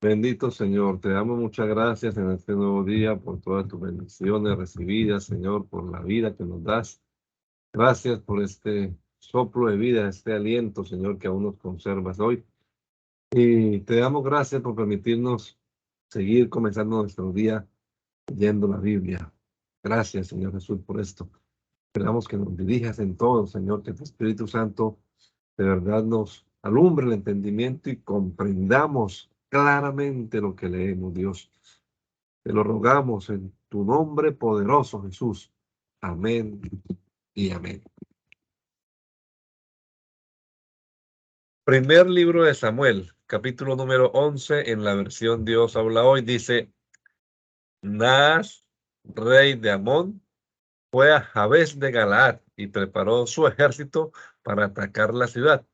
Bendito Señor, te damos muchas gracias en este nuevo día por todas tus bendiciones recibidas, Señor, por la vida que nos das. Gracias por este soplo de vida, este aliento, Señor, que aún nos conservas hoy. Y te damos gracias por permitirnos seguir comenzando nuestro día leyendo la Biblia. Gracias, Señor Jesús, por esto. Esperamos que nos dirijas en todo, Señor, que tu Espíritu Santo de verdad nos alumbre el entendimiento y comprendamos claramente lo que leemos, Dios. Te lo rogamos en tu nombre poderoso, Jesús. Amén y amén. Primer libro de Samuel, capítulo número 11, en la versión Dios habla hoy, dice: Naas, rey de Amón, fue a Jabes de Galaad y preparó su ejército para atacar la ciudad.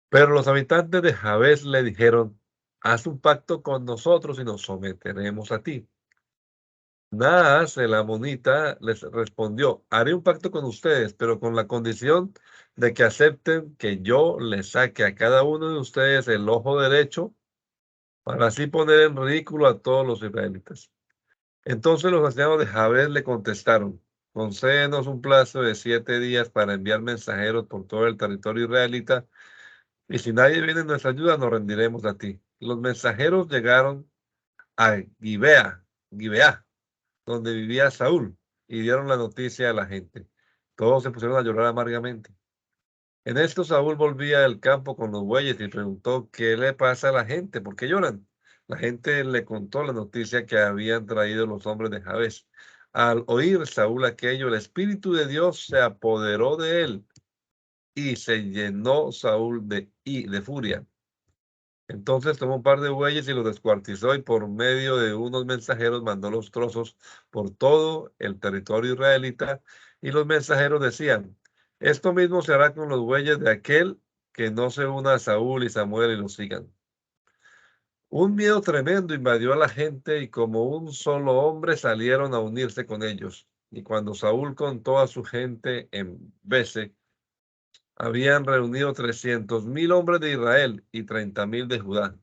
Pero los habitantes de Jabes le dijeron: haz un pacto con nosotros y nos someteremos a ti. Naas, el amonita, les respondió: haré un pacto con ustedes, pero con la condición de que acepten que yo les saque a cada uno de ustedes el ojo derecho, para así poner en ridículo a todos los israelitas. Entonces los ancianos de Jabes le contestaron: concédenos un plazo de 7 días para enviar mensajeros por todo el territorio israelita, y si nadie viene en nuestra ayuda, nos rendiremos a ti. Los mensajeros llegaron a Gibeá, donde vivía Saúl, y dieron la noticia a la gente. Todos se pusieron a llorar amargamente. En esto Saúl volvía del campo con los bueyes y preguntó: ¿qué le pasa a la gente? ¿Por qué lloran? La gente le contó la noticia que habían traído los hombres de Jabes. Al oír Saúl aquello, el Espíritu de Dios se apoderó de él y se llenó Saúl de furia. Entonces tomó un par de bueyes y los descuartizó, y por medio de unos mensajeros mandó los trozos por todo el territorio israelita. Y los mensajeros decían: esto mismo se hará con los bueyes de aquel que no se una a Saúl y Samuel y los sigan. Un miedo tremendo invadió a la gente, y como un solo hombre salieron a unirse con ellos. Y cuando Saúl contó a su gente en Bese, habían reunido 300,000 hombres de Israel y 30,000 de Judá.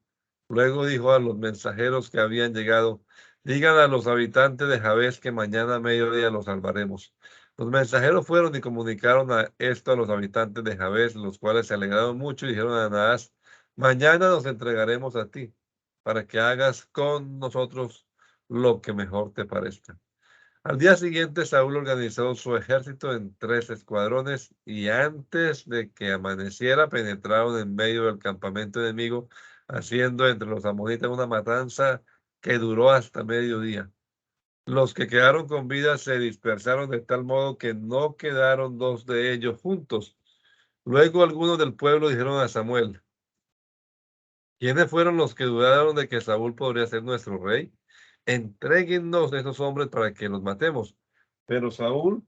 Luego dijo a los mensajeros que habían llegado: digan a los habitantes de Jabes que mañana a mediodía los salvaremos. Los mensajeros fueron y comunicaron esto a los habitantes de Jabes, los cuales se alegraron mucho y dijeron a Naas: mañana nos entregaremos a ti, para que hagas con nosotros lo que mejor te parezca. Al día siguiente, Saúl organizó su ejército en 3 escuadrones, y antes de que amaneciera penetraron en medio del campamento enemigo, haciendo entre los amonitas una matanza que duró hasta mediodía. Los que quedaron con vida se dispersaron de tal modo que no quedaron 2 de ellos juntos. Luego algunos del pueblo dijeron a Samuel: ¿quiénes fueron los que dudaron de que Saúl podría ser nuestro rey? Entréguennos a esos hombres para que los matemos. Pero Saúl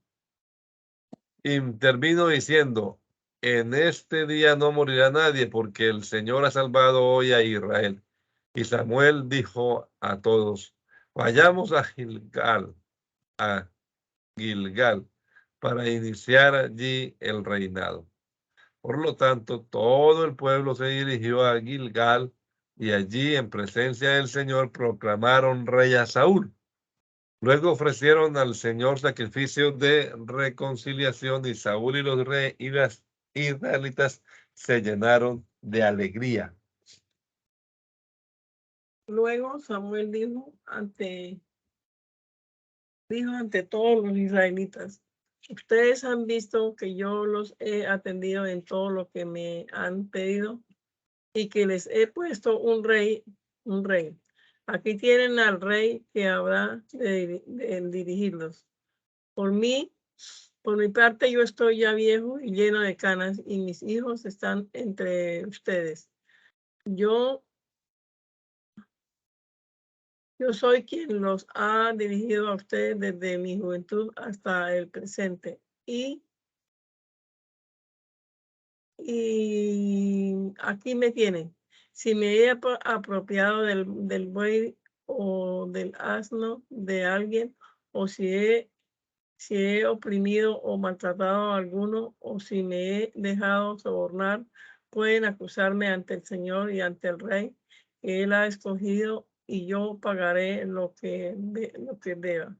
intervino diciendo: en este día no morirá nadie, porque el Señor ha salvado hoy a Israel. Y Samuel dijo a todos: vayamos a Gilgal, para iniciar allí el reinado. Por lo tanto, todo el pueblo se dirigió a Gilgal, y allí, en presencia del Señor, proclamaron rey a Saúl. Luego ofrecieron al Señor sacrificios de reconciliación, y Saúl y los reyes israelitas se llenaron de alegría. Luego Samuel dijo ante todos los israelitas: ustedes han visto que yo los he atendido en todo lo que me han pedido, y que les he puesto un rey. Aquí tienen al rey que habrá de dirigirlos. Por mi parte, yo estoy ya viejo y lleno de canas, y mis hijos están entre ustedes. Yo soy quien los ha dirigido a ustedes desde mi juventud hasta el presente. Y aquí me tienen. Si me he apropiado del buey o del asno de alguien, o si he oprimido o maltratado a alguno, o si me he dejado sobornar, pueden acusarme ante el Señor y ante el rey, que él ha escogido, y yo pagaré lo que deba.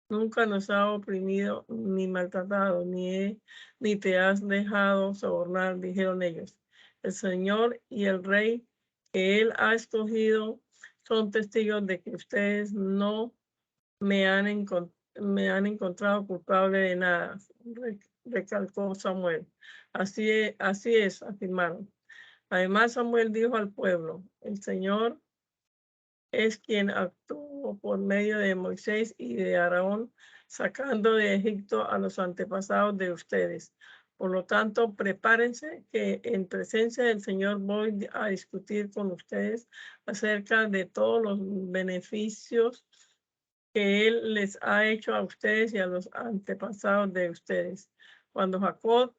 Nunca nos ha oprimido ni maltratado, ni te has dejado sobornar, dijeron ellos. El Señor y el Rey que él ha escogido son testigos de que ustedes no me han encontrado culpable de nada, recalcó Samuel. Así es, afirmaron. Además, Samuel dijo al pueblo, el Señor es quien actuó por medio de Moisés y de Aarón, sacando de Egipto a los antepasados de ustedes. Por lo tanto, prepárense que en presencia del Señor voy a discutir con ustedes acerca de todos los beneficios que Él les ha hecho a ustedes y a los antepasados de ustedes. Cuando Jacob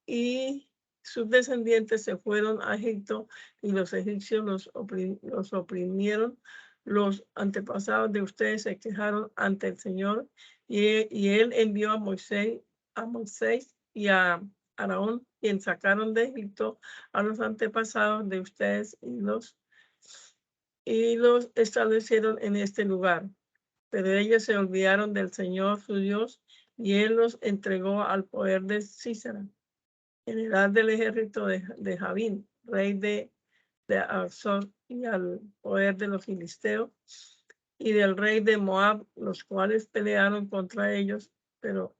y sus descendientes se fueron a Egipto y los egipcios los oprimieron, los antepasados de ustedes se quejaron ante el Señor y él envió a Moisés y a Aarón, quien sacaron de Egipto a los antepasados de ustedes y los establecieron en este lugar. Pero ellos se olvidaron del Señor su Dios y él los entregó al poder de Císara, general del ejército de Javín, rey de Azor, y al poder de los filisteos y del rey de Moab, los cuales pelearon contra ellos, pero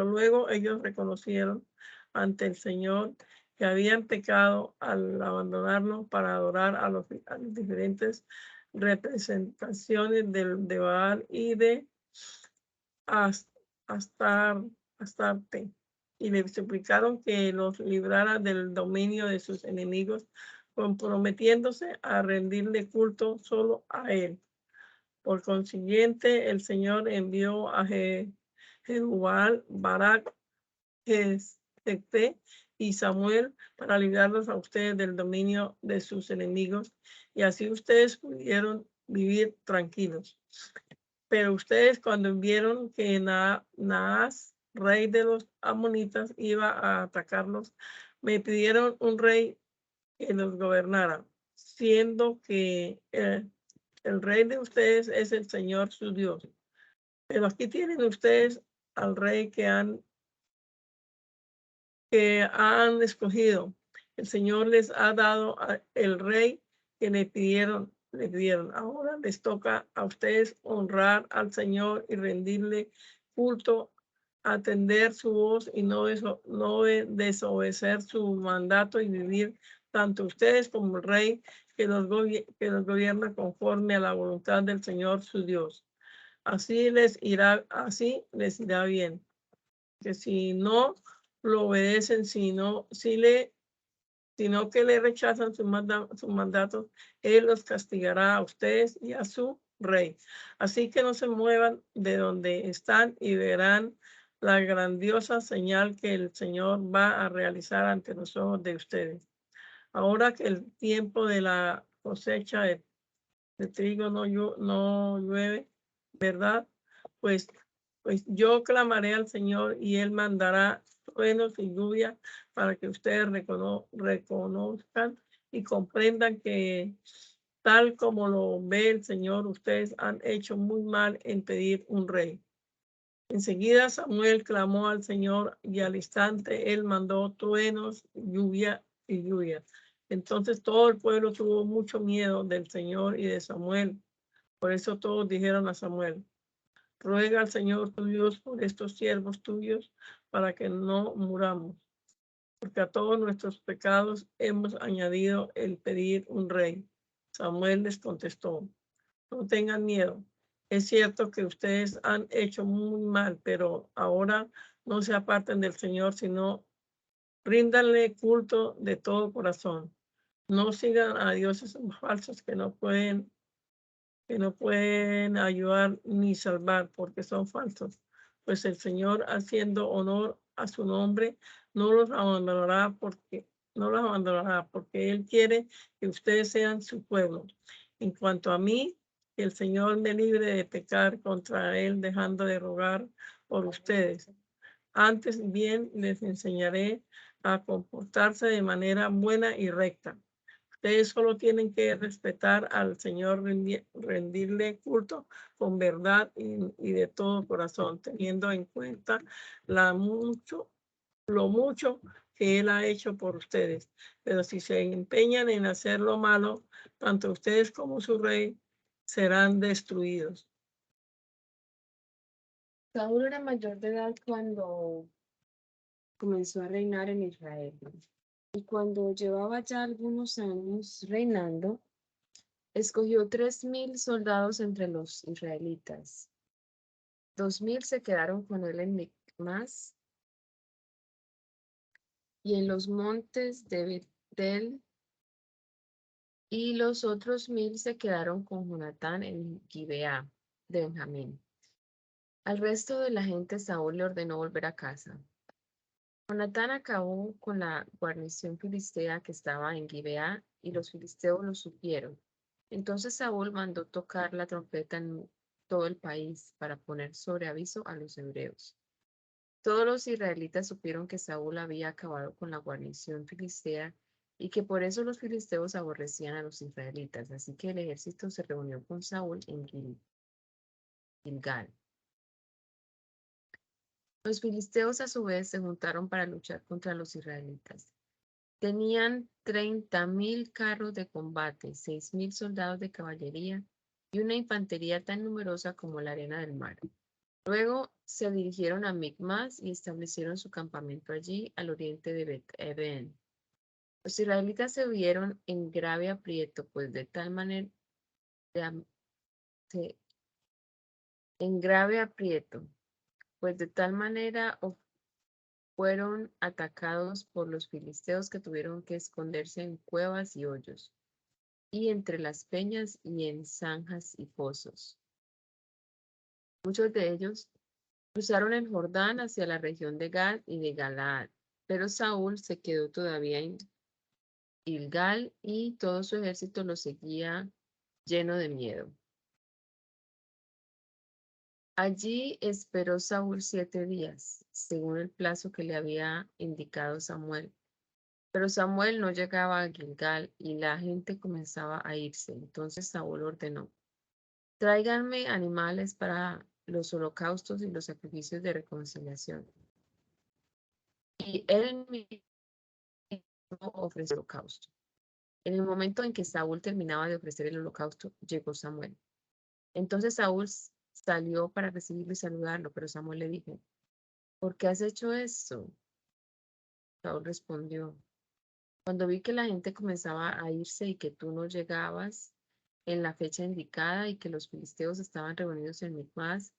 luego ellos reconocieron ante el Señor que habían pecado al abandonarlo para adorar a las diferentes representaciones de Baal y de Astarte, y le suplicaron que los librara del dominio de sus enemigos, comprometiéndose a rendirle culto solo a él. Por consiguiente, el Señor envió a Jerubal, Barak, Jefté y Samuel para librarlos a ustedes del dominio de sus enemigos, y así ustedes pudieron vivir tranquilos. Pero ustedes, cuando vieron que Naas, rey de los amonitas, iba a atacarlos, me pidieron un rey que los gobernara, siendo que el rey de ustedes es el Señor su Dios. Pero aquí tienen ustedes al rey que han escogido. El Señor les ha dado el rey que le pidieron. Ahora les toca a ustedes honrar al Señor y rendirle culto, atender su voz y no desobedecer su mandato, y vivir tanto ustedes como el rey que los gobierna conforme a la voluntad del Señor su Dios. Así les irá bien. Que si no lo obedecen, sino que le rechazan su mandato, él los castigará a ustedes y a su rey. Así que no se muevan de donde están y verán la grandiosa señal que el Señor va a realizar ante los ojos de ustedes. Ahora que el tiempo de la cosecha de trigo no llueve, ¿verdad? Pues yo clamaré al Señor y Él mandará truenos y lluvia para que ustedes reconozcan y comprendan que tal como lo ve el Señor, ustedes han hecho muy mal en pedir un rey. Enseguida Samuel clamó al Señor y al instante Él mandó truenos, lluvia y lluvia. Entonces todo el pueblo tuvo mucho miedo del Señor y de Samuel. Por eso todos dijeron a Samuel: ruega al Señor tu Dios por estos siervos tuyos para que no muramos, porque a todos nuestros pecados hemos añadido el pedir un rey. Samuel les contestó: no tengan miedo. Es cierto que ustedes han hecho muy mal, pero ahora no se aparten del Señor, sino ríndanle culto de todo corazón. No sigan a dioses falsos que no pueden ayudar ni salvar, porque son falsos. Pues el Señor, haciendo honor a su nombre, no los abandonará porque Él quiere que ustedes sean su pueblo. En cuanto a mí, que el Señor me libre de pecar contra Él, dejando de rogar por ustedes. Antes bien les enseñaré a comportarse de manera buena y recta. Ustedes solo tienen que respetar al Señor, rendirle culto con verdad y de todo corazón, teniendo en cuenta lo mucho que Él ha hecho por ustedes. Pero si se empeñan en hacer lo malo, tanto ustedes como su rey serán destruidos. Saúl era mayor de edad cuando comenzó a reinar en Israel. Y cuando llevaba ya algunos años reinando, escogió 3,000 soldados entre los israelitas. 2,000 se quedaron con él en Micmas y en los montes de Betel, y los otros 1,000 se quedaron con Jonatán en Gibeá de Benjamín. Al resto de la gente Saúl le ordenó volver a casa. Jonatán acabó con la guarnición filistea que estaba en Gibeá, y los filisteos lo supieron. Entonces Saúl mandó tocar la trompeta en todo el país para poner sobre aviso a los hebreos. Todos los israelitas supieron que Saúl había acabado con la guarnición filistea y que por eso los filisteos aborrecían a los israelitas. Así que el ejército se reunió con Saúl en Gilgal. Los filisteos a su vez se juntaron para luchar contra los israelitas. Tenían 30,000 carros de combate, 6,000 soldados de caballería y una infantería tan numerosa como la arena del mar. Luego se dirigieron a Micmas y establecieron su campamento allí, al oriente de Bet-Eben. Los israelitas se vieron en grave aprieto, pues de tal manera fueron atacados por los filisteos que tuvieron que esconderse en cuevas y hoyos, y entre las peñas y en zanjas y pozos. Muchos de ellos cruzaron el Jordán hacia la región de Gad y de Galaad, pero Saúl se quedó todavía en Gilgal y todo su ejército lo seguía lleno de miedo. Allí esperó Saúl 7 días, según el plazo que le había indicado Samuel. Pero Samuel no llegaba a Gilgal y la gente comenzaba a irse. Entonces Saúl ordenó: tráiganme animales para los holocaustos y los sacrificios de reconciliación. Y él mismo ofreció el holocausto. En el momento en que Saúl terminaba de ofrecer el holocausto, llegó Samuel. Entonces Saúl salió para recibirlo y saludarlo, pero Samuel le dijo: ¿por qué has hecho esto? Saúl respondió: cuando vi que la gente comenzaba a irse y que tú no llegabas en la fecha indicada y que los filisteos estaban reunidos en Micmas,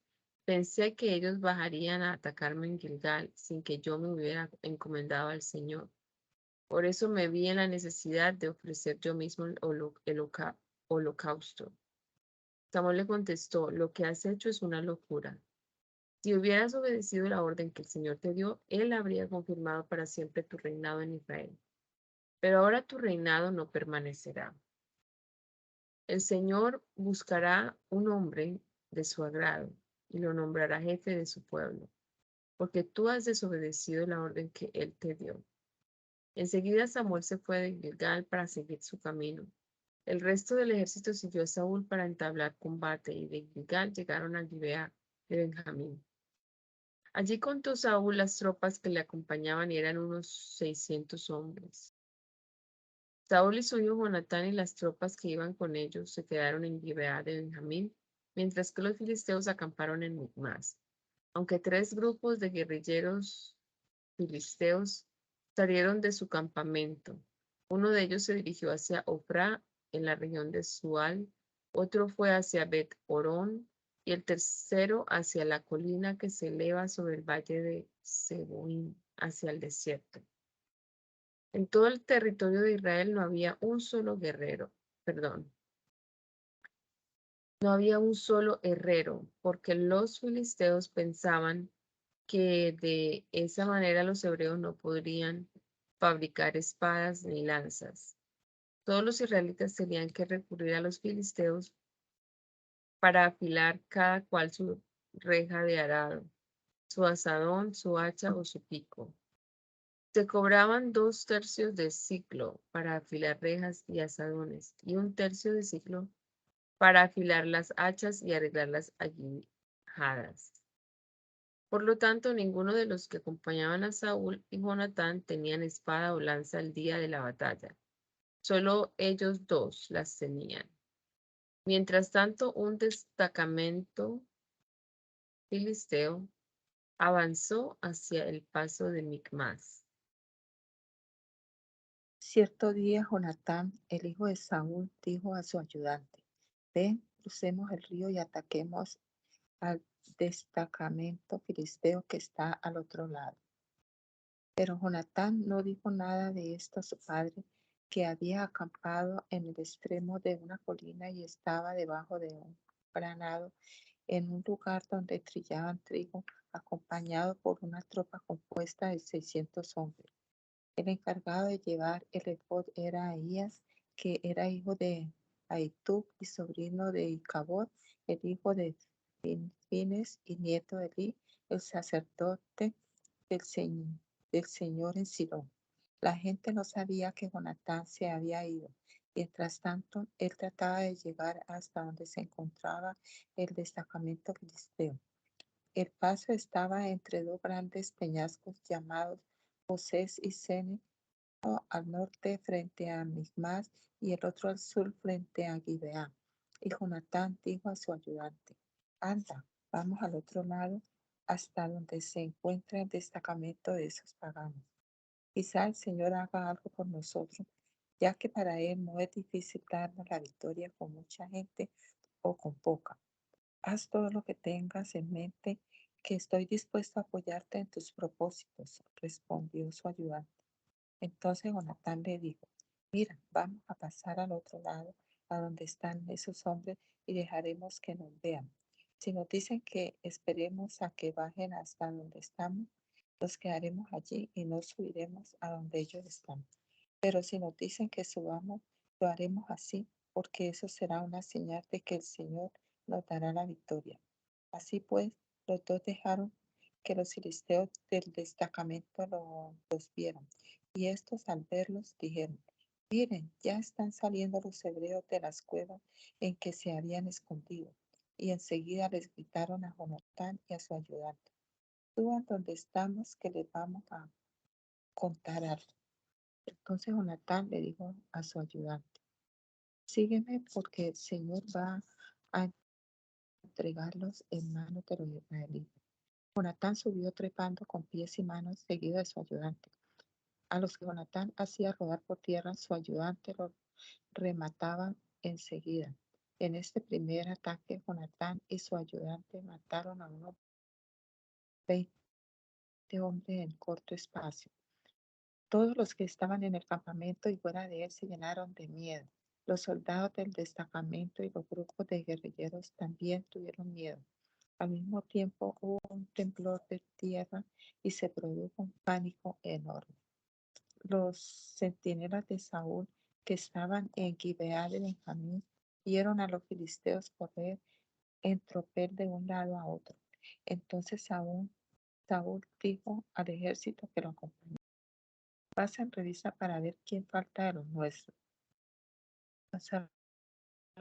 pensé que ellos bajarían a atacarme en Gilgal sin que yo me hubiera encomendado al Señor. Por eso me vi en la necesidad de ofrecer yo mismo el holocausto. Samuel le contestó: lo que has hecho es una locura. Si hubieras obedecido la orden que el Señor te dio, Él habría confirmado para siempre tu reinado en Israel. Pero ahora tu reinado no permanecerá. El Señor buscará un hombre de su agrado y lo nombrará jefe de su pueblo, porque tú has desobedecido la orden que Él te dio. Enseguida Samuel se fue de Gilgal para seguir su camino. El resto del ejército siguió a Saúl para entablar combate, y de Gilgal llegaron a Gibeá de Benjamín. Allí contó Saúl las tropas que le acompañaban y eran unos 600 hombres. Saúl y su hijo Jonatán y las tropas que iban con ellos se quedaron en Gibeá de Benjamín, mientras que los filisteos acamparon en Micmas. Aunque 3 grupos de guerrilleros filisteos salieron de su campamento. Uno de ellos se dirigió hacia Ofrá, en la región de Sual, otro fue hacia Bet-Horón, y el tercero hacia la colina que se eleva sobre el valle de Seboín, hacia el desierto. En todo el territorio de Israel no había un solo herrero, porque los filisteos pensaban que de esa manera los hebreos no podrían fabricar espadas ni lanzas. Todos los israelitas tenían que recurrir a los filisteos para afilar cada cual su reja de arado, su azadón, su hacha o su pico. Se cobraban 2 tercios de siclo para afilar rejas y azadones, y 1 tercio de siclo para afilar las hachas y arreglar las aguijadas. Por lo tanto, ninguno de los que acompañaban a Saúl y Jonatán tenían espada o lanza el día de la batalla. Solo ellos dos las tenían. Mientras tanto, un destacamento filisteo avanzó hacia el paso de Micmas. Cierto día Jonatán, el hijo de Saúl, dijo a su ayudante: ven, crucemos el río y ataquemos al destacamento filisteo que está al otro lado. Pero Jonatán no dijo nada de esto a su padre, que había acampado en el extremo de una colina y estaba debajo de un granado, en un lugar donde trillaban trigo, acompañado por una tropa compuesta de 600 hombres. El encargado de llevar el efod era Ahías, que era hijo de Ahitub y sobrino de Icabod, el hijo de Fines y nieto de Eli, el sacerdote del, del Señor en Silo. La gente no sabía que Jonatán se había ido. Mientras tanto, él trataba de llegar hasta donde se encontraba el destacamento filisteo. El paso estaba entre dos grandes peñascos llamados Boses y Sene, uno al norte frente a Micmas y el otro al sur frente a Gibeá. Y Jonatán dijo a su ayudante: anda, vamos al otro lado hasta donde se encuentra el destacamento de esos paganos. Quizá el Señor haga algo por nosotros, ya que para Él no es difícil darnos la victoria con mucha gente o con poca. Haz todo lo que tengas en mente, que estoy dispuesto a apoyarte en tus propósitos, respondió su ayudante. Entonces Jonatán le dijo: mira, vamos a pasar al otro lado, a donde están esos hombres, y dejaremos que nos vean. Si nos dicen que esperemos a que bajen hasta donde estamos, nos quedaremos allí y no subiremos a donde ellos están. Pero si nos dicen que subamos, lo haremos así, porque eso será una señal de que el Señor nos dará la victoria. Así pues, los dos dejaron que los filisteos del destacamento los vieron, y estos al verlos dijeron: miren, ya están saliendo los hebreos de las cuevas en que se habían escondido. Y enseguida les gritaron a Jonatán y a su ayudante: suban donde estamos, que les vamos a contar algo. Entonces Jonatán le dijo a su ayudante: sígueme, porque el Señor va a entregarlos en manos de los israelitas. Jonatán subió trepando con pies y manos, seguido de su ayudante. A los que Jonatán hacía rodar por tierra, su ayudante los remataba enseguida. En este primer ataque, Jonatán y su ayudante mataron a unos 20 hombres en corto espacio. Todos los que estaban en el campamento y fuera de él se llenaron de miedo. Los soldados del destacamento y los grupos de guerrilleros también tuvieron miedo. Al mismo tiempo hubo un temblor de tierra y se produjo un pánico enorme. Los centinelas de Saúl, que estaban en Gibeá de Benjamín, vieron a los filisteos correr en tropel de un lado a otro. Entonces Saúl dijo al ejército que lo acompañaba: pasen revista para ver quién falta de los nuestros. Pasar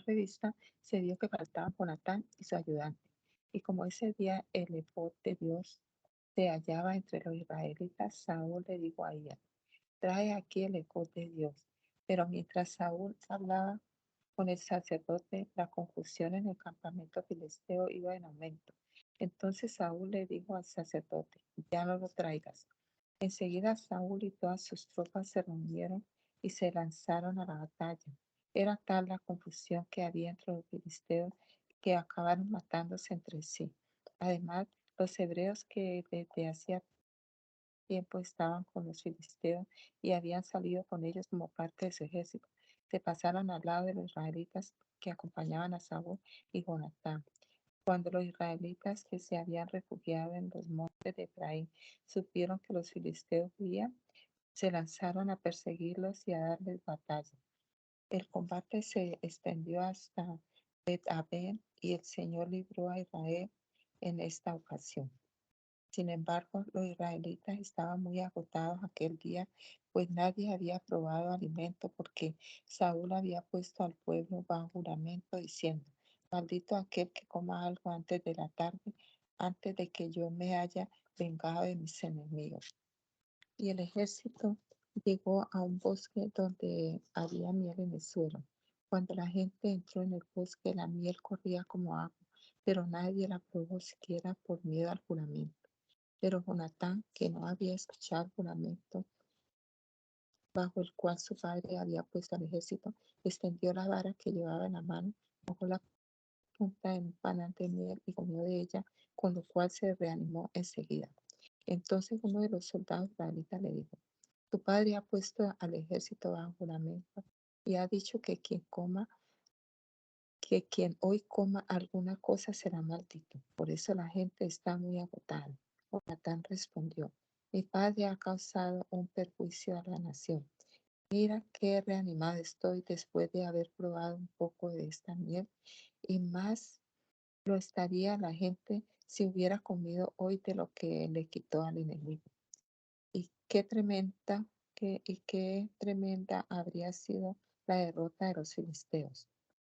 revista, se vio que faltaban Jonatán y su ayudante. Y como ese día el efod de Dios se hallaba entre los israelitas, Saúl le dijo a ella: trae aquí el efod de Dios. Pero mientras Saúl hablaba con el sacerdote, la confusión en el campamento filisteo iba en aumento. Entonces Saúl le dijo al sacerdote: ya no lo traigas. Enseguida Saúl y todas sus tropas se reunieron y se lanzaron a la batalla. Era tal la confusión que había entre los filisteos que acabaron matándose entre sí. Además, los hebreos que desde hacía tiempo estaban con los filisteos y habían salido con ellos como parte de su ejército, se pasaron al lado de los israelitas que acompañaban a Saúl y Jonatán. Cuando los israelitas que se habían refugiado en los montes de Efraín supieron que los filisteos huían, se lanzaron a perseguirlos y a darles batalla. El combate se extendió hasta Bet-Aven y el Señor libró a Israel en esta ocasión. Sin embargo, los israelitas estaban muy agotados aquel día, pues nadie había probado alimento porque Saúl había puesto al pueblo bajo juramento diciendo, maldito aquel que coma algo antes de la tarde, antes de que yo me haya vengado de mis enemigos. Y el ejército llegó a un bosque donde había miel en el suelo. Cuando la gente entró en el bosque, la miel corría como agua, pero nadie la probó siquiera por miedo al juramento. Pero Jonatán, que no había escuchado el juramento bajo el cual su padre había puesto al ejército, extendió la vara que llevaba en la mano, mojó la punta en un panal de miel y comió de ella, con lo cual se reanimó enseguida. Entonces uno de los soldados israelitas le dijo, tu padre ha puesto al ejército bajo juramento y ha dicho que quien hoy coma alguna cosa será maldito. Por eso la gente está muy agotada. Jonatán respondió, mi padre ha causado un perjuicio a la nación. Mira qué reanimado estoy después de haber probado un poco de esta miel y más lo estaría la gente si hubiera comido hoy de lo que le quitó al enemigo. Y qué tremenda habría sido la derrota de los filisteos.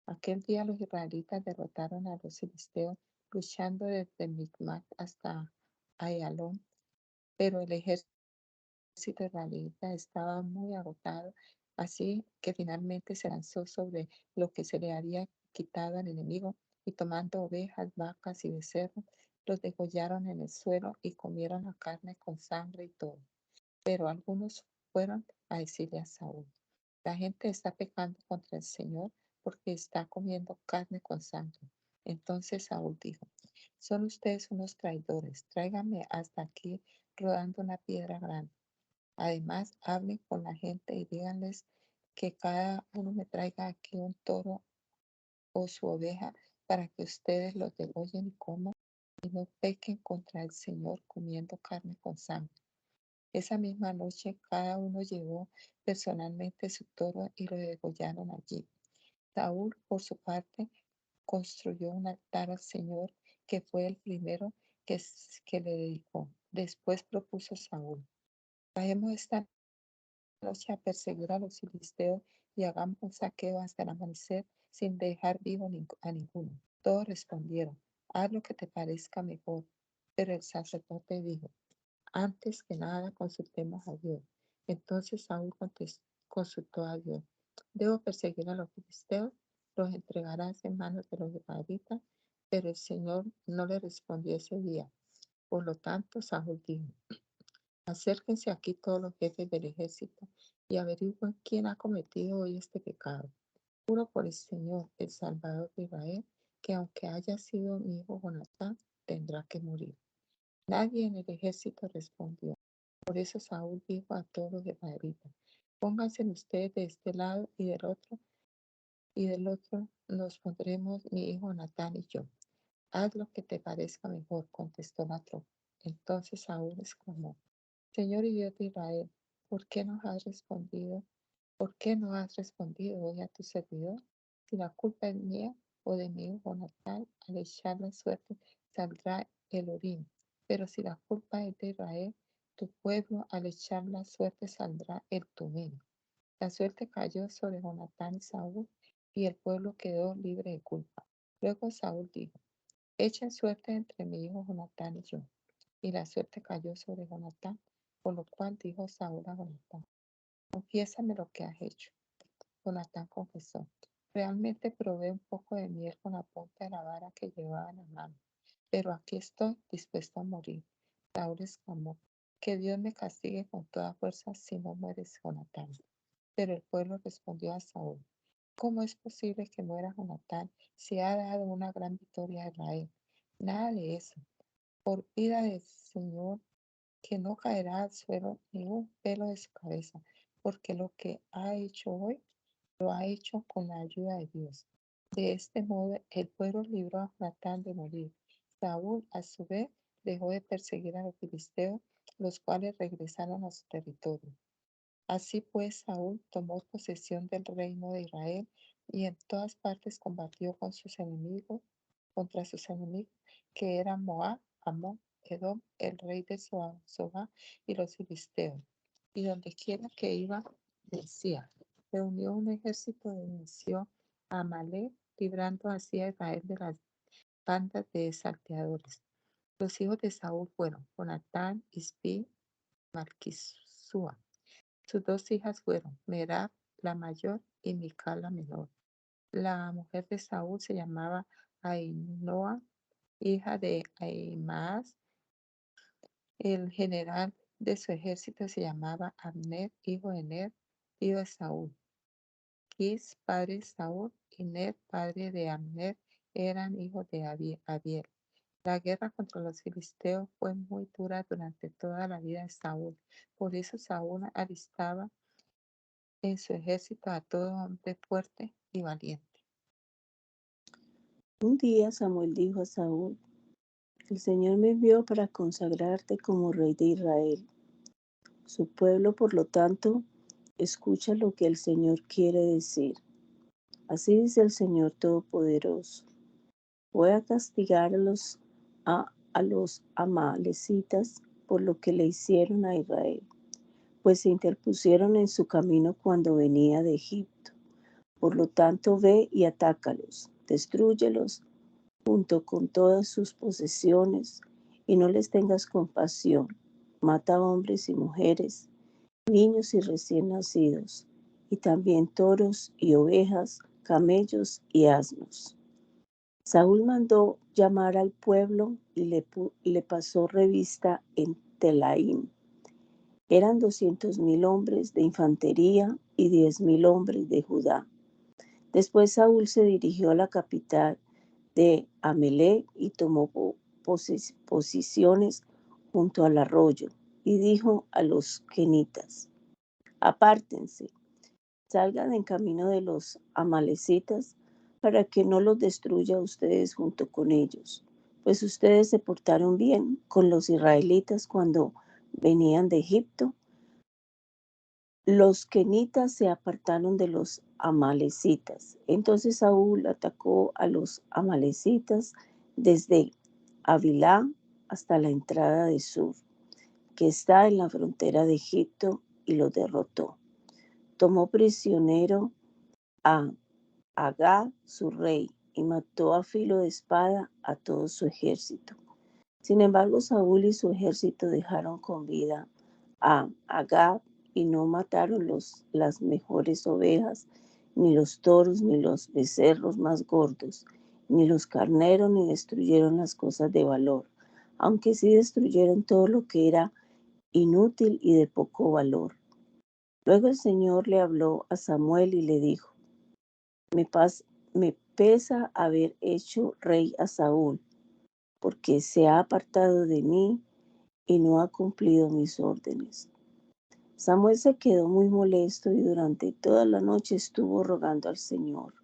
Aquel día los israelitas derrotaron a los filisteos luchando desde Micmac hasta Ayalón, pero el ejército israelita estaba muy agotado, así que finalmente se lanzó sobre lo que se le había quitado al enemigo y tomando ovejas, vacas y becerros, los degollaron en el suelo y comieron la carne con sangre y todo. Pero algunos fueron a decirle a Saúl, la gente está pecando contra el Señor porque está comiendo carne con sangre. Entonces Saúl dijo, son ustedes unos traidores, tráiganme hasta aquí rodando una piedra grande. Además, hablen con la gente y díganles que cada uno me traiga aquí un toro o su oveja para que ustedes los degollen y coman y no pequen contra el Señor comiendo carne con sangre. Esa misma noche cada uno llevó personalmente su toro y lo degollaron allí. Saúl, por su parte, construyó un altar al Señor que fue el primero que le dedicó. Después propuso Saúl, vayamos esta noche a perseguir a los filisteos y hagamos un saqueo hasta el amanecer sin dejar vivo a ninguno. Todos respondieron, haz lo que te parezca mejor. Pero el sacerdote dijo, antes que nada consultemos a Dios. Entonces Saúl consultó a Dios. ¿Debo perseguir a los filisteos? ¿Los entregarás en manos de los israelitas? Pero el Señor no le respondió ese día. Por lo tanto, Saúl dijo, acérquense aquí todos los jefes del ejército y averigüen quién ha cometido hoy este pecado. Juro por el Señor, el Salvador de Israel, que aunque haya sido mi hijo Jonatán, tendrá que morir. Nadie en el ejército respondió. Por eso Saúl dijo a todos los israelitas, pónganse ustedes de este lado y del otro nos pondremos mi hijo Natán y yo. Haz lo que te parezca mejor, contestó la tropa. Entonces Saúl exclamó, Señor y Dios de Israel, ¿por qué nos has respondido? ¿Por qué no has respondido hoy a tu servidor? Si la culpa es mía o de mi hijo Natán, al echar la suerte saldrá el Urim. Pero si la culpa es de Israel, tu pueblo, al echar la suerte saldrá el Tumim. La suerte cayó sobre Jonatán y Saúl, y el pueblo quedó libre de culpa. Luego Saúl dijo, echen suerte entre mi hijo Jonatán y yo. Y la suerte cayó sobre Jonatán, por lo cual dijo Saúl a Jonatán, confiésame lo que has hecho. Jonatán confesó, realmente probé un poco de miel con la punta de la vara que llevaba en la mano, pero aquí estoy dispuesto a morir. Saúl exclamó, que Dios me castigue con toda fuerza si no mueres, Jonatán. Pero el pueblo respondió a Saúl, ¿cómo es posible que muera Jonatán si ha dado una gran victoria a Israel? Nada de eso. Por vida del Señor, que no caerá al suelo ni un pelo de su cabeza, porque lo que ha hecho hoy lo ha hecho con la ayuda de Dios. De este modo, el pueblo libró a Jonatán de morir. Saúl, a su vez, dejó de perseguir a los filisteos, los cuales regresaron a su territorio. Así pues, Saúl tomó posesión del reino de Israel y en todas partes combatió contra sus enemigos, que eran Moab, Amón Edom, el rey de Soba y los filisteos. Y donde quiera que iba, decía, reunió un ejército y venció a Amalek, librando así a Israel de las bandas de salteadores. Los hijos de Saúl fueron Jonatán, Isbi, Malquisúa. Sus dos hijas fueron Merab, la mayor, y Mical, la menor. La mujer de Saúl se llamaba Ahinoam, hija de Ahimaaz. El general de su ejército se llamaba Abner, hijo de Ner, tío de Saúl. Quis, padre de Saúl, y Ner, padre de Abner, eran hijos de Abiel. La guerra contra los filisteos fue muy dura durante toda la vida de Saúl. Por eso Saúl alistaba en su ejército a todo hombre fuerte y valiente. Un día Samuel dijo a Saúl: El Señor me envió para consagrarte como rey de Israel. Su pueblo, por lo tanto, escucha lo que el Señor quiere decir. Así dice el Señor Todopoderoso: Voy a castigar a los amalecitas por lo que le hicieron a Israel, pues se interpusieron en su camino cuando venía de Egipto. Por lo tanto, ve y atácalos, destrúyelos junto con todas sus posesiones, y no les tengas compasión. Mata a hombres y mujeres, niños y recién nacidos, y también toros y ovejas, camellos y asnos. Saúl mandó llamar al pueblo y le pasó revista en Telaim. Eran 200,000 hombres de infantería y 10,000 hombres de Judá. Después Saúl se dirigió a la capital de Amelec y tomó posiciones junto al arroyo, y dijo a los kenitas: Apártense, salgan en camino de los amalecitas, para que no los destruya a ustedes junto con ellos, pues ustedes se portaron bien con los israelitas cuando venían de Egipto. Los kenitas se apartaron de los amalecitas. Entonces Saúl atacó a los amalecitas desde Havilá hasta la entrada de Sur, que está en la frontera de Egipto, y los derrotó. Tomó prisionero a Agag, su rey, y mató a filo de espada a todo su ejército. Sin embargo, Saúl y su ejército dejaron con vida a Agag y no mataron las mejores ovejas, ni los toros, ni los becerros más gordos, ni los carneros, ni destruyeron las cosas de valor, aunque sí destruyeron todo lo que era inútil y de poco valor. Luego el Señor le habló a Samuel y le dijo: Me pesa haber hecho rey a Saúl, porque se ha apartado de mí y no ha cumplido mis órdenes. Samuel se quedó muy molesto y durante toda la noche estuvo rogando al Señor.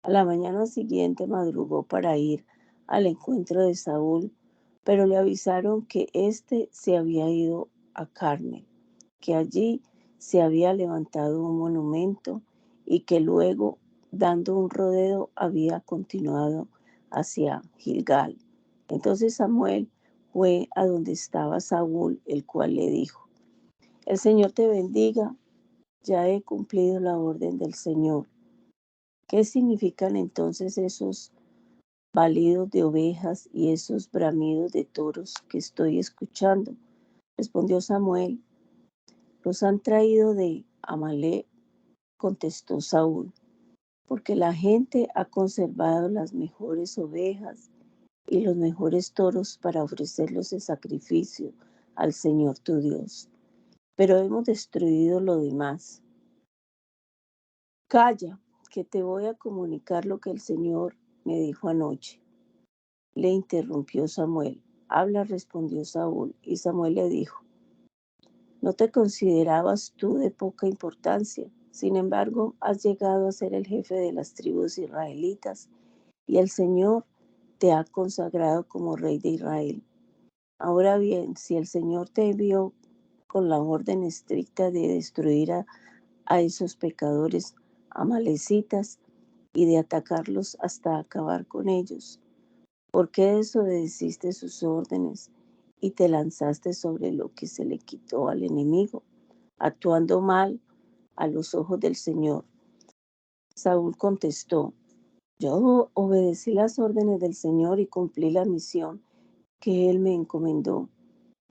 A la mañana siguiente madrugó para ir al encuentro de Saúl, pero le avisaron que éste se había ido a Carmel, que allí se había levantado un monumento y que luego, dando un rodeo, había continuado hacia Gilgal. Entonces Samuel fue a donde estaba Saúl, el cual le dijo: El Señor te bendiga, ya he cumplido la orden del Señor. ¿Qué significan entonces esos balidos de ovejas y esos bramidos de toros que estoy escuchando? Respondió Samuel: Los han traído de Amalec, contestó Saúl, porque la gente ha conservado las mejores ovejas y los mejores toros para ofrecerlos en sacrificio al Señor tu Dios. Pero hemos destruido lo demás. Calla, que te voy a comunicar lo que el Señor me dijo anoche. Le interrumpió Samuel. Habla, respondió Saúl, y Samuel le dijo: ¿No te considerabas tú de poca importancia? Sin embargo, has llegado a ser el jefe de las tribus israelitas, y el Señor te ha consagrado como rey de Israel. Ahora bien, si el Señor te envió con la orden estricta de destruir a esos pecadores amalecitas y de atacarlos hasta acabar con ellos, ¿por qué desobedeciste sus órdenes y te lanzaste sobre lo que se le quitó al enemigo, actuando mal a los ojos del Señor. Saúl contestó, yo obedecí las órdenes del Señor y cumplí la misión que él me encomendó.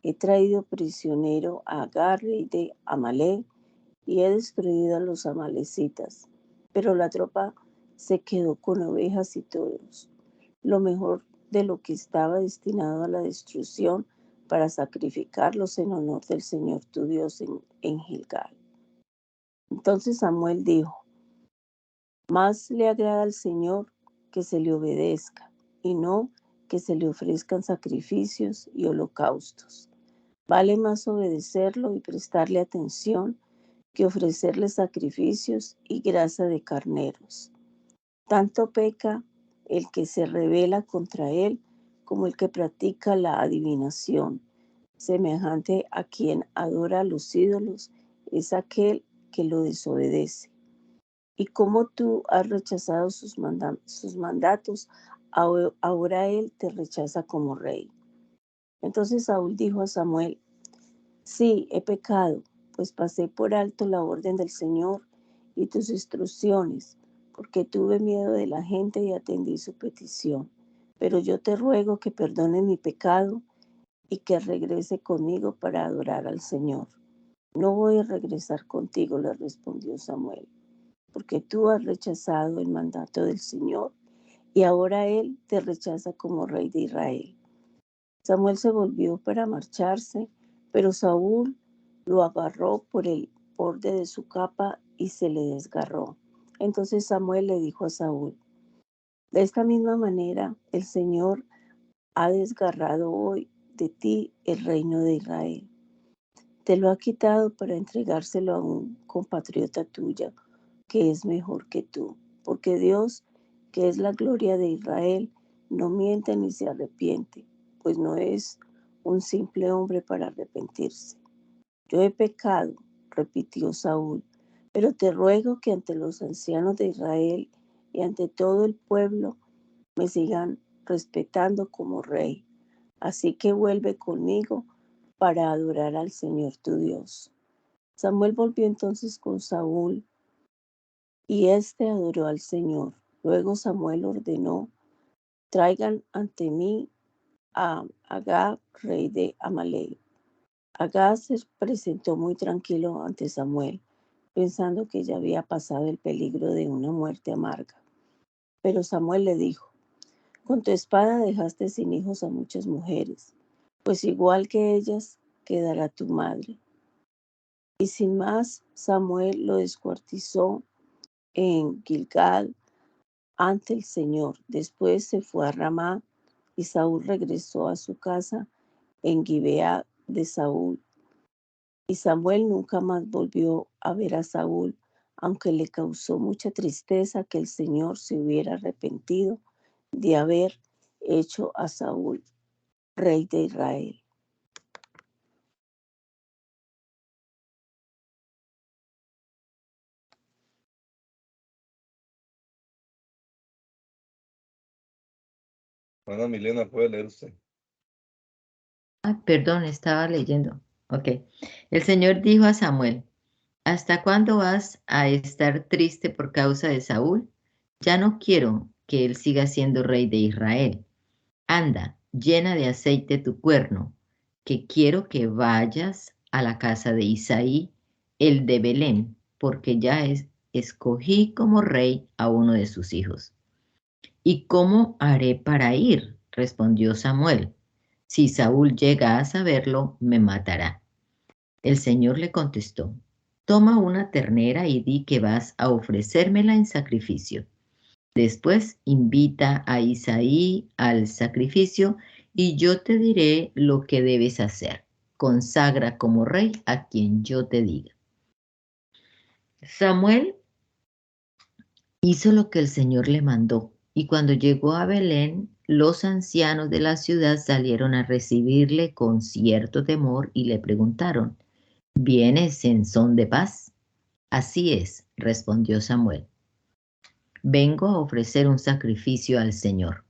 He traído prisionero a Agar, rey de Amalek, y he destruido a los amalecitas. Pero la tropa se quedó con ovejas y toros, lo mejor de lo que estaba destinado a la destrucción, para sacrificarlos en honor del Señor tu Dios en Gilgal. Entonces Samuel dijo, más le agrada al Señor que se le obedezca, y no que se le ofrezcan sacrificios y holocaustos. Vale más obedecerlo y prestarle atención que ofrecerle sacrificios y grasa de carneros. Tanto peca el que se rebela contra él como el que practica la adivinación. Semejante a quien adora a los ídolos es aquel que lo desobedece. Y como tú has rechazado sus mandatos, ahora él te rechaza como rey. Entonces Saúl dijo a Samuel, sí, he pecado, pues pasé por alto la orden del Señor y tus instrucciones, porque tuve miedo de la gente y atendí su petición. Pero yo te ruego que perdones mi pecado y que regrese conmigo para adorar al Señor. No voy a regresar contigo, le respondió Samuel, porque tú has rechazado el mandato del Señor y ahora Él te rechaza como rey de Israel. Samuel se volvió para marcharse, pero Saúl lo agarró por el borde de su capa y se le desgarró. Entonces Samuel le dijo a Saúl, de esta misma manera el Señor ha desgarrado hoy de ti el reino de Israel. Te lo ha quitado para entregárselo a un compatriota tuyo, que es mejor que tú, porque Dios, que es la gloria de Israel, no miente ni se arrepiente, pues no es un simple hombre para arrepentirse. Yo he pecado, repitió Saúl, pero te ruego que ante los ancianos de Israel y ante todo el pueblo me sigan respetando como rey. Así que vuelve conmigo para adorar al Señor tu Dios. Samuel volvió entonces con Saúl y éste adoró al Señor. Luego Samuel ordenó, traigan ante mí a Agag, rey de Amalek. Agag se presentó muy tranquilo ante Samuel, pensando que ya había pasado el peligro de una muerte amarga. Pero Samuel le dijo, con tu espada dejaste sin hijos a muchas mujeres, pues igual que ellas quedará tu madre. Y sin más, Samuel lo descuartizó en Gilgal ante el Señor. Después se fue a Ramá y Saúl regresó a su casa en Gibea de Saúl. Y Samuel nunca más volvió a ver a Saúl, aunque le causó mucha tristeza que el Señor se hubiera arrepentido de haber hecho a Saúl rey de Israel. Ana Milena, puede leer usted. Perdón, estaba leyendo. Ok. El Señor dijo a Samuel, ¿hasta cuándo vas a estar triste por causa de Saúl? Ya no quiero que él siga siendo rey de Israel. Anda, llena de aceite tu cuerno, que quiero que vayas a la casa de Isaí, el de Belén, porque ya escogí como rey a uno de sus hijos. ¿Y cómo haré para ir? Respondió Samuel. Si Saúl llega a saberlo, me matará. El Señor le contestó, toma una ternera y di que vas a ofrecérmela en sacrificio. Después invita a Isaí al sacrificio y yo te diré lo que debes hacer. Consagra como rey a quien yo te diga. Samuel hizo lo que el Señor le mandó y cuando llegó a Belén, los ancianos de la ciudad salieron a recibirle con cierto temor y le preguntaron, ¿vienes en son de paz? Así es, respondió Samuel. Vengo a ofrecer un sacrificio al Señor.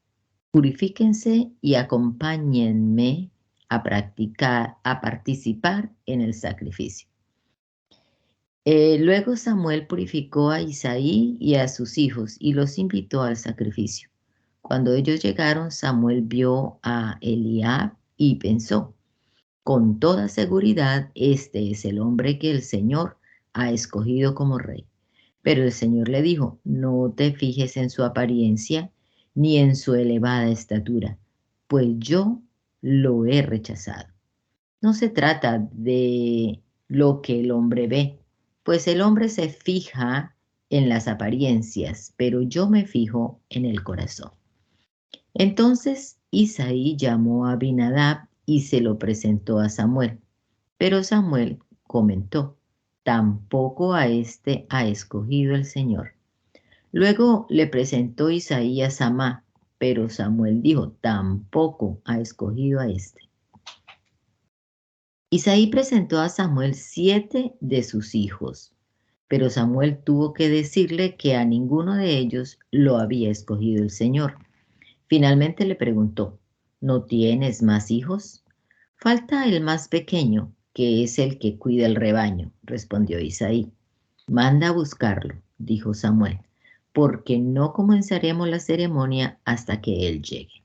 Purifíquense y acompáñenme a participar en el sacrificio. Luego Samuel purificó a Isaí y a sus hijos y los invitó al sacrificio. Cuando ellos llegaron, Samuel vio a Eliab y pensó, con toda seguridad, este es el hombre que el Señor ha escogido como rey. Pero el Señor le dijo, no te fijes en su apariencia ni en su elevada estatura, pues yo lo he rechazado. No se trata de lo que el hombre ve, pues el hombre se fija en las apariencias, pero yo me fijo en el corazón. Entonces Isaí llamó a Abinadab y se lo presentó a Samuel. Pero Samuel comentó, tampoco a este ha escogido el Señor. Luego le presentó Isaí a Samá, pero Samuel dijo, tampoco ha escogido a este. Isaí presentó a Samuel 7 de sus hijos, pero Samuel tuvo que decirle que a ninguno de ellos lo había escogido el Señor. Finalmente le preguntó, ¿no tienes más hijos? Falta el más pequeño, que es el que cuida el rebaño, respondió Isaí. Manda a buscarlo, dijo Samuel, porque no comenzaremos la ceremonia hasta que él llegue.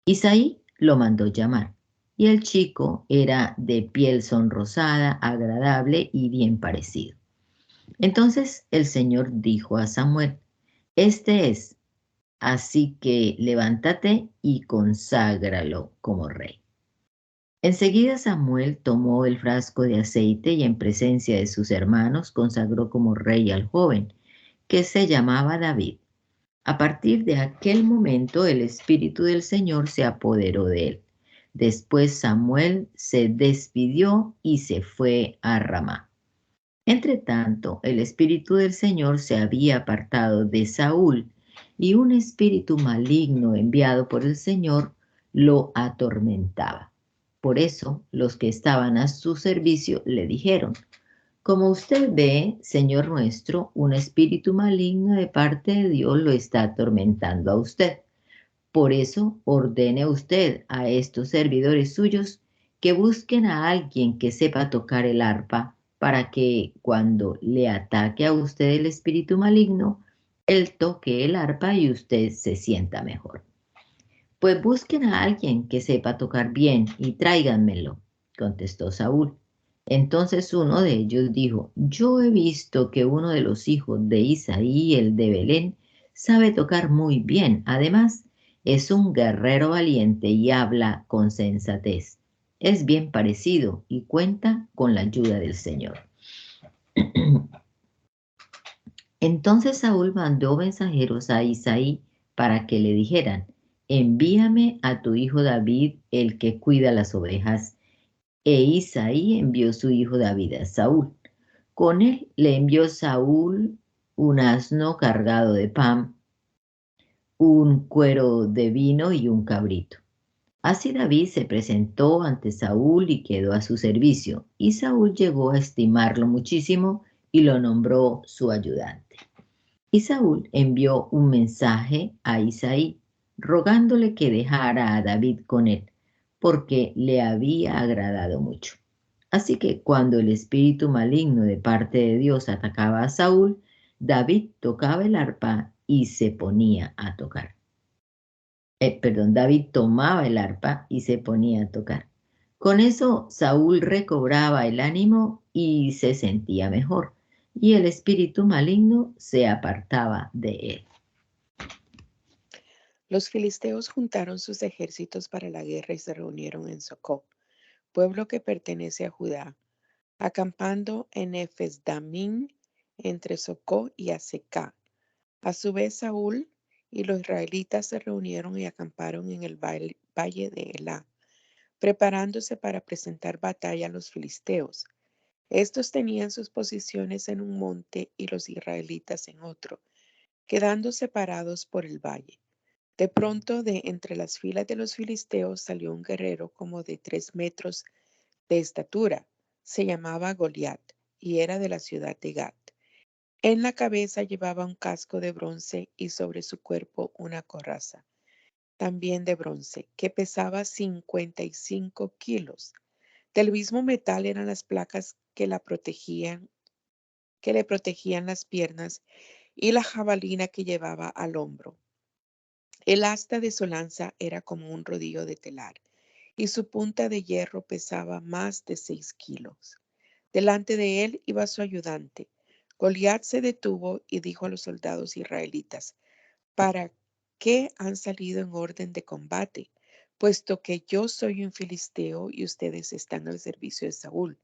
Isaí lo mandó llamar, y el chico era de piel sonrosada, agradable y bien parecido. Entonces el Señor dijo a Samuel, este es, así que levántate y conságralo como rey. Enseguida Samuel tomó el frasco de aceite y en presencia de sus hermanos consagró como rey al joven, que se llamaba David. A partir de aquel momento el Espíritu del Señor se apoderó de él. Después Samuel se despidió y se fue a Ramá. Entretanto, el Espíritu del Señor se había apartado de Saúl y un espíritu maligno enviado por el Señor lo atormentaba. Por eso los que estaban a su servicio le dijeron, como usted ve, Señor nuestro, un espíritu maligno de parte de Dios lo está atormentando a usted. Por eso ordene usted a estos servidores suyos que busquen a alguien que sepa tocar el arpa para que cuando le ataque a usted el espíritu maligno, él toque el arpa y usted se sienta mejor. Pues busquen a alguien que sepa tocar bien y tráiganmelo, contestó Saúl. Entonces uno de ellos dijo, yo he visto que uno de los hijos de Isaí, el de Belén, sabe tocar muy bien. Además, es un guerrero valiente y habla con sensatez. Es bien parecido y cuenta con la ayuda del Señor. Entonces Saúl mandó mensajeros a Isaí para que le dijeran, envíame a tu hijo David, el que cuida las ovejas. E Isaí envió su hijo David a Saúl. Con él le envió Saúl un asno cargado de pan, un cuero de vino y un cabrito. Así David se presentó ante Saúl y quedó a su servicio, y Saúl llegó a estimarlo muchísimo y lo nombró su ayudante. Y Saúl envió un mensaje a Isaí, rogándole que dejara a David con él, porque le había agradado mucho. Así que cuando el espíritu maligno de parte de Dios atacaba a Saúl, David tocaba el arpa y se ponía a tocar. David tomaba el arpa y se ponía a tocar. Con eso Saúl recobraba el ánimo y se sentía mejor, y el espíritu maligno se apartaba de él. Los filisteos juntaron sus ejércitos para la guerra y se reunieron en Socó, pueblo que pertenece a Judá, acampando en Efes-Damim entre Socó y Azecá. A su vez Saúl y los israelitas se reunieron y acamparon en el valle de Elá, preparándose para presentar batalla a los filisteos. Estos tenían sus posiciones en un monte y los israelitas en otro, quedando separados por el valle. De pronto, de entre las filas de los filisteos salió un guerrero como de 3 metros de estatura. Se llamaba Goliat y era de la ciudad de Gat. En la cabeza llevaba un casco de bronce y sobre su cuerpo una coraza. también de bronce, que pesaba 55 kilos. Del mismo metal eran las placas que le protegían las piernas y la jabalina que llevaba al hombro. El asta de su lanza era como un rodillo de telar, y su punta de hierro pesaba más de 6 kilos. Delante de él iba su ayudante. Goliat se detuvo y dijo a los soldados israelitas: ¿Para qué han salido en orden de combate? Puesto que yo soy un filisteo y ustedes están al servicio de Saúl.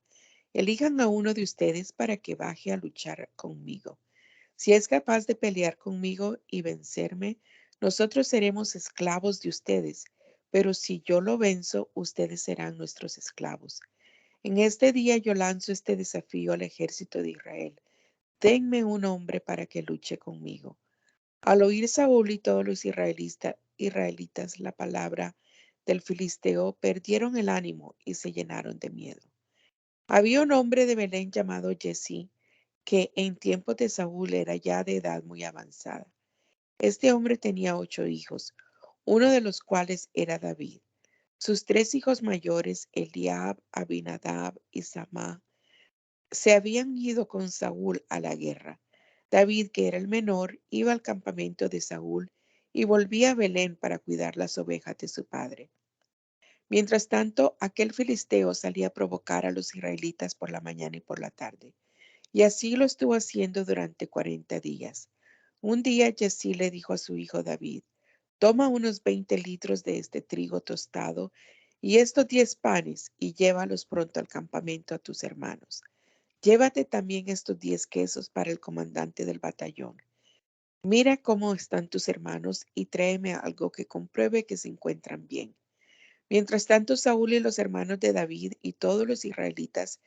Elijan a uno de ustedes para que baje a luchar conmigo. Si es capaz de pelear conmigo y vencerme, nosotros seremos esclavos de ustedes, pero si yo lo venzo, ustedes serán nuestros esclavos. En este día yo lanzo este desafío al ejército de Israel: denme un hombre para que luche conmigo. Al oír Saúl y todos los israelitas la palabra del filisteo, perdieron el ánimo y se llenaron de miedo. Había un hombre de Belén llamado Jesí, que en tiempos de Saúl era ya de edad muy avanzada. Este hombre tenía 8 hijos, uno de los cuales era David. Sus 3 hijos mayores, Eliab, Abinadab y Samá, se habían ido con Saúl a la guerra. David, que era el menor, iba al campamento de Saúl y volvía a Belén para cuidar las ovejas de su padre. Mientras tanto, aquel filisteo salía a provocar a los israelitas por la mañana y por la tarde. Y así lo estuvo haciendo durante 40 días. Un día Jesí le dijo a su hijo David: toma unos 20 litros de este trigo tostado y estos 10 panes y llévalos pronto al campamento a tus hermanos. Llévate también estos 10 quesos para el comandante del batallón. Mira cómo están tus hermanos y tráeme algo que compruebe que se encuentran bien. Mientras tanto, Saúl y los hermanos de David y todos los israelitas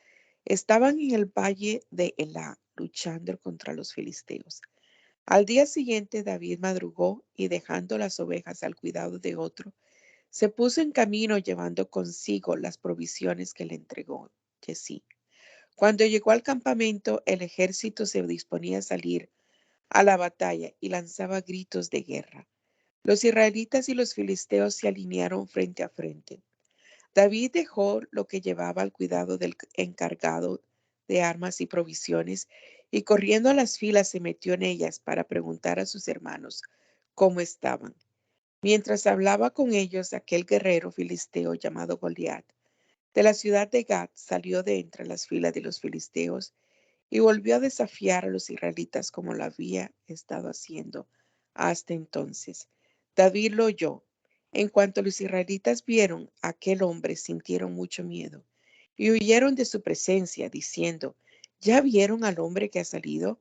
estaban en el valle de Elá, luchando contra los filisteos. Al día siguiente, David madrugó y, dejando las ovejas al cuidado de otro, se puso en camino llevando consigo las provisiones que le entregó Jesí. Cuando llegó al campamento, el ejército se disponía a salir a la batalla y lanzaba gritos de guerra. Los israelitas y los filisteos se alinearon frente a frente. David dejó lo que llevaba al cuidado del encargado de armas y provisiones y, corriendo a las filas, se metió en ellas para preguntar a sus hermanos cómo estaban. Mientras hablaba con ellos, aquel guerrero filisteo llamado Goliat, de la ciudad de Gat, salió de entre las filas de los filisteos y volvió a desafiar a los israelitas como lo había estado haciendo hasta entonces. David lo oyó. En cuanto los israelitas vieron a aquel hombre, sintieron mucho miedo y huyeron de su presencia, diciendo: ¿Ya vieron al hombre que ha salido?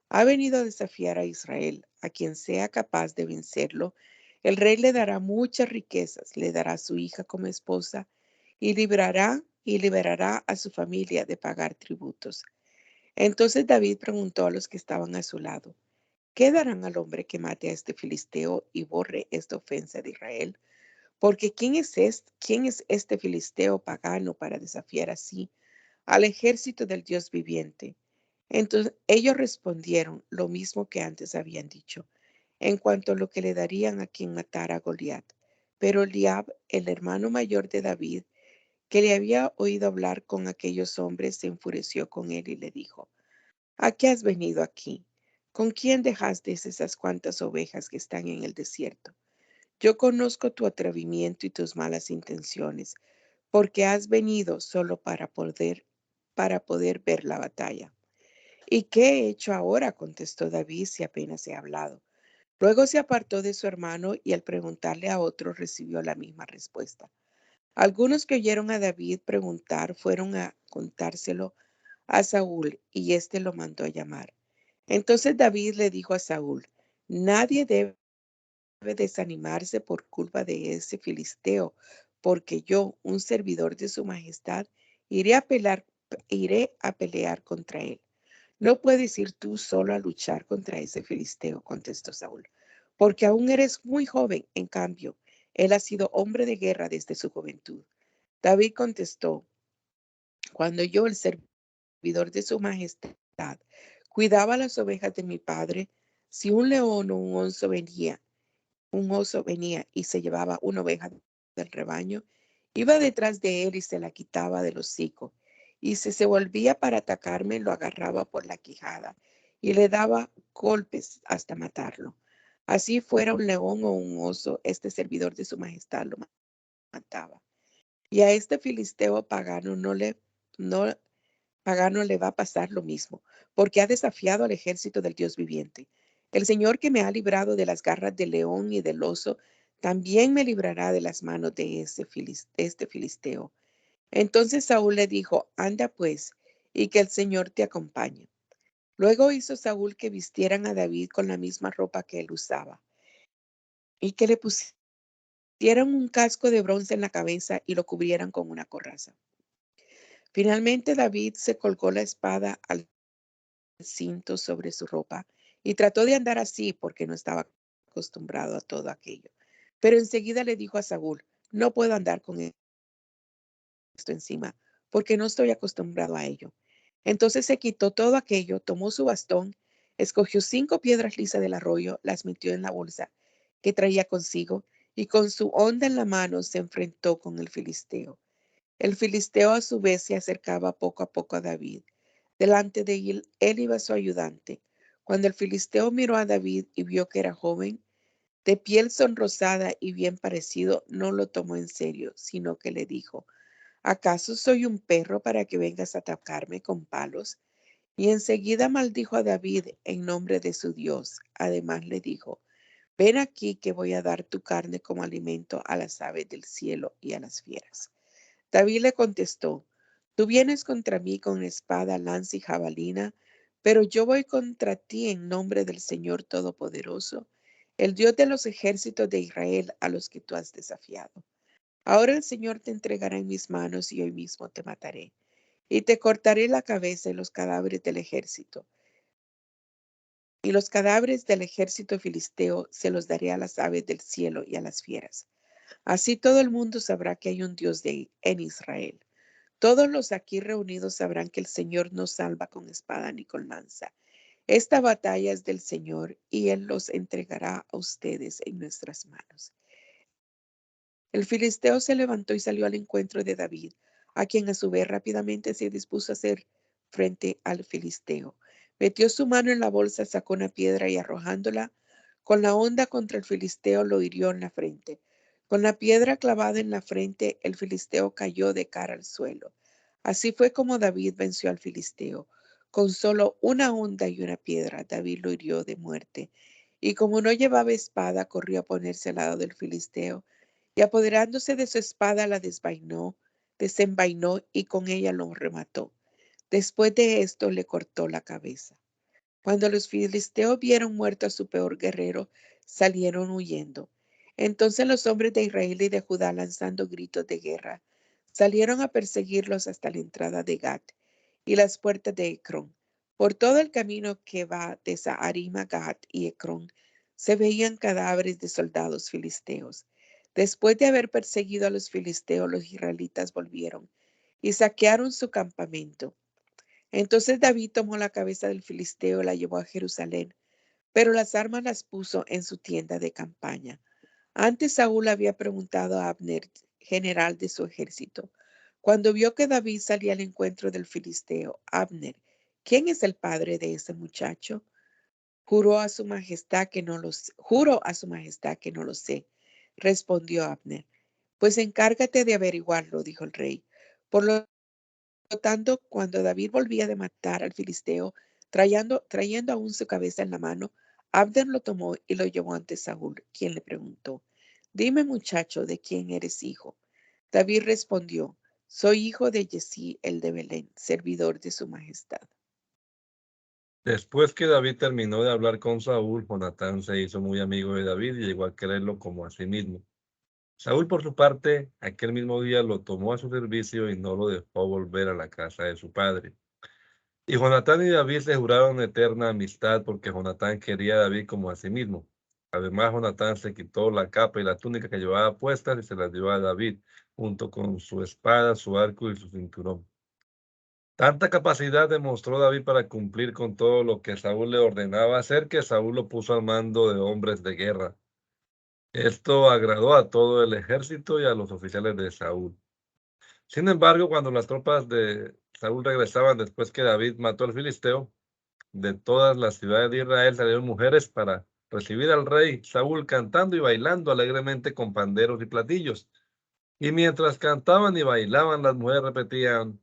Ha venido a desafiar a Israel. A quien sea capaz de vencerlo, el rey le dará muchas riquezas, le dará a su hija como esposa y liberará a su familia de pagar tributos. Entonces David preguntó a los que estaban a su lado: ¿qué darán al hombre que mate a este filisteo y borre esta ofensa de Israel? Porque ¿quién es este filisteo pagano para desafiar así al ejército del Dios viviente? Entonces ellos respondieron lo mismo que antes habían dicho, en cuanto a lo que le darían a quien matara a Goliat. Pero Eliab, el hermano mayor de David, que le había oído hablar con aquellos hombres, se enfureció con él y le dijo: ¿a qué has venido aquí? ¿Con quién dejaste esas cuantas ovejas que están en el desierto? Yo conozco tu atrevimiento y tus malas intenciones, porque has venido solo para poder ver la batalla. ¿Y qué he hecho ahora?, contestó David, si apenas he hablado. Luego se apartó de su hermano y, al preguntarle a otro, recibió la misma respuesta. Algunos que oyeron a David preguntar fueron a contárselo a Saúl y éste lo mandó a llamar. Entonces David le dijo a Saúl: nadie debe desanimarse por culpa de ese filisteo, porque yo, un servidor de su majestad, iré a pelear contra él. No puedes ir tú solo a luchar contra ese filisteo, contestó Saúl, porque aún eres muy joven. En cambio, él ha sido hombre de guerra desde su juventud. David contestó: cuando yo, el servidor de su majestad, cuidaba las ovejas de mi padre, si un león o un oso venía un oso venía y se llevaba una oveja del rebaño, iba detrás de él y se la quitaba del hocico. Y si se volvía para atacarme, lo agarraba por la quijada y le daba golpes hasta matarlo. Así fuera un león o un oso, este servidor de su majestad lo mataba. Y a este filisteo pagano pagano le va a pasar lo mismo, porque ha desafiado al ejército del Dios viviente. El Señor que me ha librado de las garras del león y del oso, también me librará de las manos de este filisteo. Entonces Saúl le dijo, anda pues, y que el Señor te acompañe. Luego hizo Saúl que vistieran a David con la misma ropa que él usaba, y que le pusieran un casco de bronce en la cabeza y lo cubrieran con una coraza. Finalmente David se colgó la espada al cinto sobre su ropa y trató de andar así porque no estaba acostumbrado a todo aquello. Pero enseguida le dijo a Saúl, no puedo andar con esto encima porque no estoy acostumbrado a ello. Entonces se quitó todo aquello, tomó su bastón, escogió 5 piedras lisas del arroyo, las metió en la bolsa que traía consigo y con su honda en la mano se enfrentó con el filisteo. El filisteo a su vez se acercaba poco a poco a David. Delante de él iba su ayudante. Cuando el filisteo miró a David y vio que era joven, de piel sonrosada y bien parecido, no lo tomó en serio, sino que le dijo, ¿acaso soy un perro para que vengas a atacarme con palos? Y enseguida maldijo a David en nombre de su Dios. Además le dijo, ven aquí que voy a dar tu carne como alimento a las aves del cielo y a las fieras. David le contestó, tú vienes contra mí con espada, lanza y jabalina, pero yo voy contra ti en nombre del Señor Todopoderoso, el Dios de los ejércitos de Israel a los que tú has desafiado. Ahora el Señor te entregará en mis manos y hoy mismo te mataré. Y te cortaré la cabeza y los cadáveres del ejército. Y los cadáveres del ejército filisteo se los daré a las aves del cielo y a las fieras. Así todo el mundo sabrá que hay un Dios en Israel. Todos los aquí reunidos sabrán que el Señor no salva con espada ni con lanza. Esta batalla es del Señor y Él los entregará a ustedes en nuestras manos. El filisteo se levantó y salió al encuentro de David, a quien a su vez rápidamente se dispuso a hacer frente al filisteo. Metió su mano en la bolsa, sacó una piedra y arrojándola con la honda contra el filisteo lo hirió en la frente. Con la piedra clavada en la frente, el filisteo cayó de cara al suelo. Así fue como David venció al filisteo. Con solo una honda y una piedra, David lo hirió de muerte. Y como no llevaba espada, corrió a ponerse al lado del filisteo y apoderándose de su espada la desenvainó y con ella lo remató. Después de esto le cortó la cabeza. Cuando los filisteos vieron muerto a su peor guerrero, salieron huyendo. Entonces los hombres de Israel y de Judá, lanzando gritos de guerra, salieron a perseguirlos hasta la entrada de Gat y las puertas de Ecrón. Por todo el camino que va de Saharim a Gat y Ecrón, se veían cadáveres de soldados filisteos. Después de haber perseguido a los filisteos, los israelitas volvieron y saquearon su campamento. Entonces David tomó la cabeza del filisteo y la llevó a Jerusalén, pero las armas las puso en su tienda de campaña. Antes Saúl había preguntado a Abner, general de su ejército, cuando vio que David salía al encuentro del filisteo, Abner, ¿quién es el padre de ese muchacho? Juro a su majestad que no lo sé, respondió Abner. Pues encárgate de averiguarlo, dijo el rey. Por lo tanto, cuando David volvía de matar al filisteo, trayendo aún su cabeza en la mano, Abner lo tomó y lo llevó ante Saúl, quien le preguntó, dime muchacho, ¿de quién eres hijo? David respondió, soy hijo de Jesí, el de Belén, servidor de su majestad. Después que David terminó de hablar con Saúl, Jonatán se hizo muy amigo de David y llegó a quererlo como a sí mismo. Saúl, por su parte, aquel mismo día lo tomó a su servicio y no lo dejó volver a la casa de su padre. Y Jonatán y David se juraron eterna amistad porque Jonatán quería a David como a sí mismo. Además, Jonatán se quitó la capa y la túnica que llevaba puestas y se las dio a David, junto con su espada, su arco y su cinturón. Tanta capacidad demostró David para cumplir con todo lo que Saúl le ordenaba hacer, que Saúl lo puso al mando de hombres de guerra. Esto agradó a todo el ejército y a los oficiales de Saúl. Sin embargo, cuando las tropas de Saúl regresaban después que David mató al filisteo, de todas las ciudades de Israel salieron mujeres para recibir al rey Saúl cantando y bailando alegremente con panderos y platillos. Y mientras cantaban y bailaban, las mujeres repetían: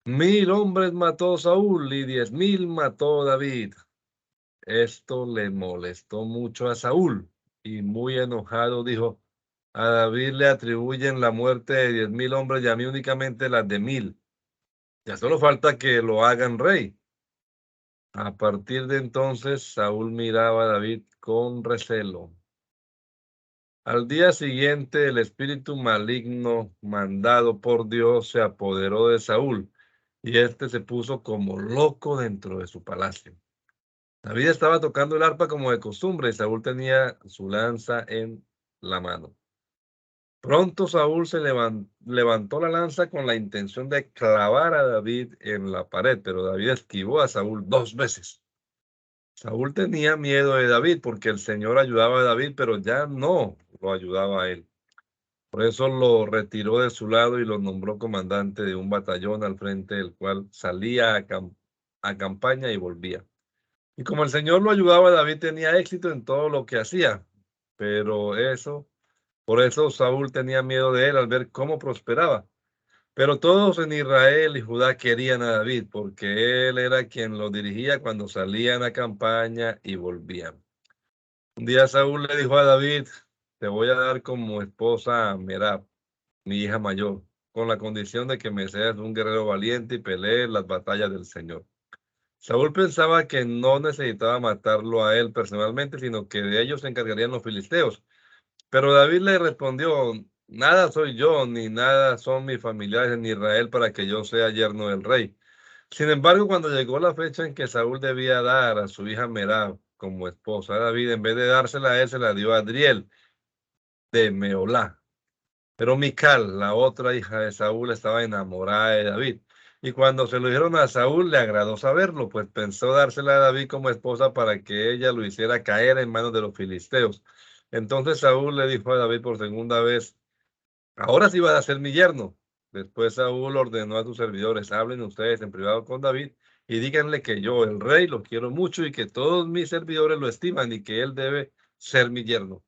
1000 hombres mató Saúl y 10,000 mató David. Esto le molestó mucho a Saúl y muy enojado dijo: a David le atribuyen la muerte de 10,000 hombres y a mí únicamente las de 1000. Ya solo falta que lo hagan rey. A partir de entonces, Saúl miraba a David con recelo. Al día siguiente, el espíritu maligno mandado por Dios se apoderó de Saúl y éste se puso como loco dentro de su palacio. David estaba tocando el arpa como de costumbre y Saúl tenía su lanza en la mano. Pronto Saúl se levantó la lanza con la intención de clavar a David en la pared, pero David esquivó a Saúl 2 veces. Saúl tenía miedo de David porque el Señor ayudaba a David, pero ya no lo ayudaba a él. Por eso lo retiró de su lado y lo nombró comandante de un batallón al frente del cual salía a campaña y volvía. Y como el Señor lo ayudaba, David tenía éxito en todo lo que hacía. Por eso Saúl tenía miedo de él al ver cómo prosperaba. Pero todos en Israel y Judá querían a David porque él era quien los dirigía cuando salían a campaña y volvían. Un día Saúl le dijo a David: te voy a dar como esposa a Merab, mi hija mayor, con la condición de que me seas un guerrero valiente y pelees las batallas del Señor. Saúl pensaba que no necesitaba matarlo a él personalmente, sino que de ellos se encargarían los filisteos. Pero David le respondió: nada soy yo, ni nada son mis familiares en Israel para que yo sea yerno del rey. Sin embargo, cuando llegó la fecha en que Saúl debía dar a su hija Merab como esposa a David, en vez de dársela a él, se la dio a Adriel de Meolá. Pero Mical, la otra hija de Saúl, estaba enamorada de David. Y cuando se lo dijeron a Saúl, le agradó saberlo, pues pensó dársela a David como esposa para que ella lo hiciera caer en manos de los filisteos. Entonces Saúl le dijo a David por segunda vez: ahora sí vas a ser mi yerno. Después Saúl ordenó a sus servidores: hablen ustedes en privado con David y díganle que yo, el rey, lo quiero mucho y que todos mis servidores lo estiman y que él debe ser mi yerno.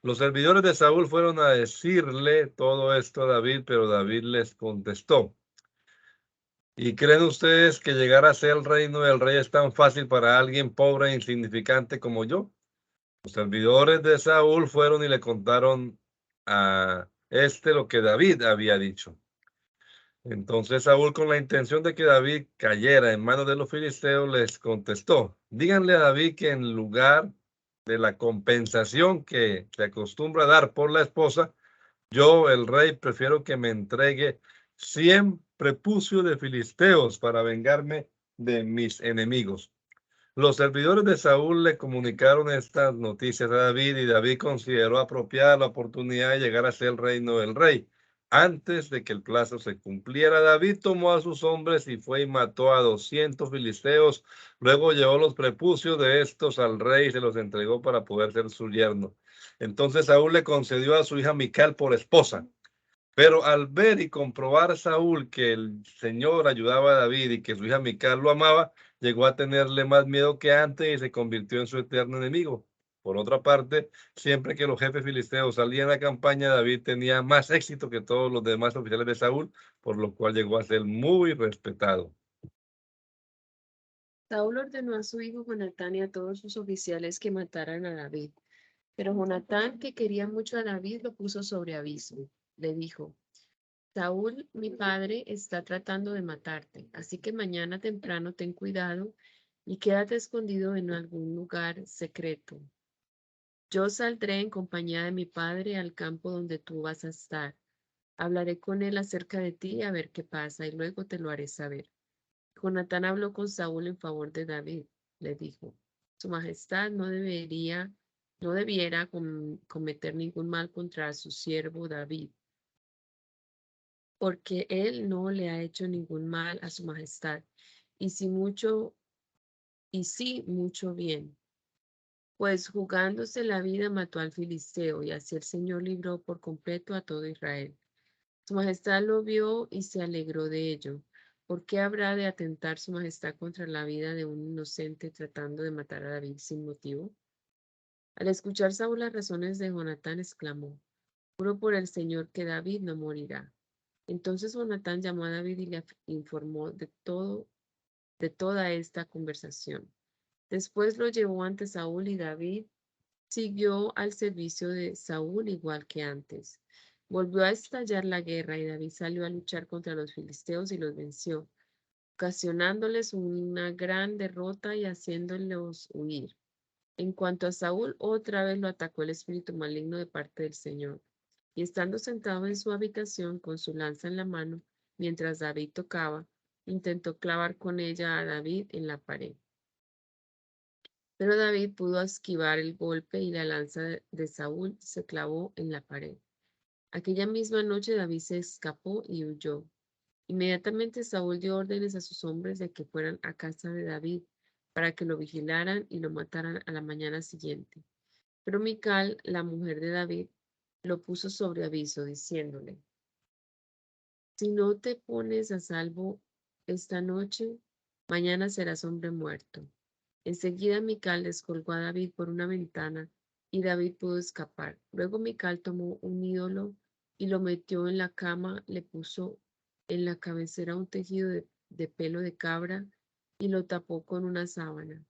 Los servidores de Saúl fueron a decirle todo esto a David, pero David les contestó: ¿y creen ustedes que llegar a ser el reino del rey es tan fácil para alguien pobre e insignificante como yo? Los servidores de Saúl fueron y le contaron a lo que David había dicho. Entonces Saúl, con la intención de que David cayera en manos de los filisteos, les contestó: díganle a David que en lugar de la compensación que se acostumbra a dar por la esposa, yo, el rey, prefiero que me entregue 100 prepucios de filisteos para vengarme de mis enemigos. Los servidores de Saúl le comunicaron estas noticias a David y David consideró apropiada la oportunidad de llegar a ser el reino del rey. Antes de que el plazo se cumpliera, David tomó a sus hombres y fue y mató a 200 filisteos. Luego llevó los prepucios de estos al rey y se los entregó para poder ser su yerno. Entonces Saúl le concedió a su hija Mical por esposa. Pero al ver y comprobar Saúl que el Señor ayudaba a David y que su hija Mical lo amaba, llegó a tenerle más miedo que antes y se convirtió en su eterno enemigo. Por otra parte, siempre que los jefes filisteos salían a campaña, David tenía más éxito que todos los demás oficiales de Saúl, por lo cual llegó a ser muy respetado. Saúl ordenó a su hijo Jonatán y a todos sus oficiales que mataran a David. Pero Jonatán, que quería mucho a David, lo puso sobre aviso. Le dijo: Saúl, mi padre, está tratando de matarte, así que mañana temprano ten cuidado y quédate escondido en algún lugar secreto. Yo saldré en compañía de mi padre al campo donde tú vas a estar. Hablaré con él acerca de ti a ver qué pasa y luego te lo haré saber. Jonatán habló con Saúl en favor de David. Le dijo: Su Majestad no debiera cometer ningún mal contra su siervo David, porque él no le ha hecho ningún mal a su Majestad, y sí mucho bien. pues jugándose la vida mató al filisteo, y así el Señor libró por completo a todo Israel. Su majestad lo vio y se alegró de ello. ¿Por qué habrá de atentar su majestad contra la vida de un inocente tratando de matar a David sin motivo? Al escuchar Saúl las razones de Jonatán, exclamó: Juro por el Señor que David no morirá. Entonces Jonatán llamó a David y le informó de toda esta conversación. Después lo llevó ante Saúl y David siguió al servicio de Saúl igual que antes. Volvió a estallar la guerra y David salió a luchar contra los filisteos y los venció, ocasionándoles una gran derrota y haciéndolos huir. En cuanto a Saúl, otra vez lo atacó el espíritu maligno de parte del Señor. Y estando sentado en su habitación con su lanza en la mano, mientras David tocaba, intentó clavar con ella a David en la pared. Pero David pudo esquivar el golpe y la lanza de Saúl se clavó en la pared. Aquella misma noche David se escapó y huyó. Inmediatamente Saúl dio órdenes a sus hombres de que fueran a casa de David para que lo vigilaran y lo mataran a la mañana siguiente. Pero Mical, la mujer de David, lo puso sobre aviso, diciéndole: Si no te pones a salvo esta noche, mañana serás hombre muerto. Enseguida Mical descolgó a David por una ventana y David pudo escapar. Luego Mical tomó un ídolo y lo metió en la cama, le puso en la cabecera un tejido de pelo de cabra y lo tapó con una sábana.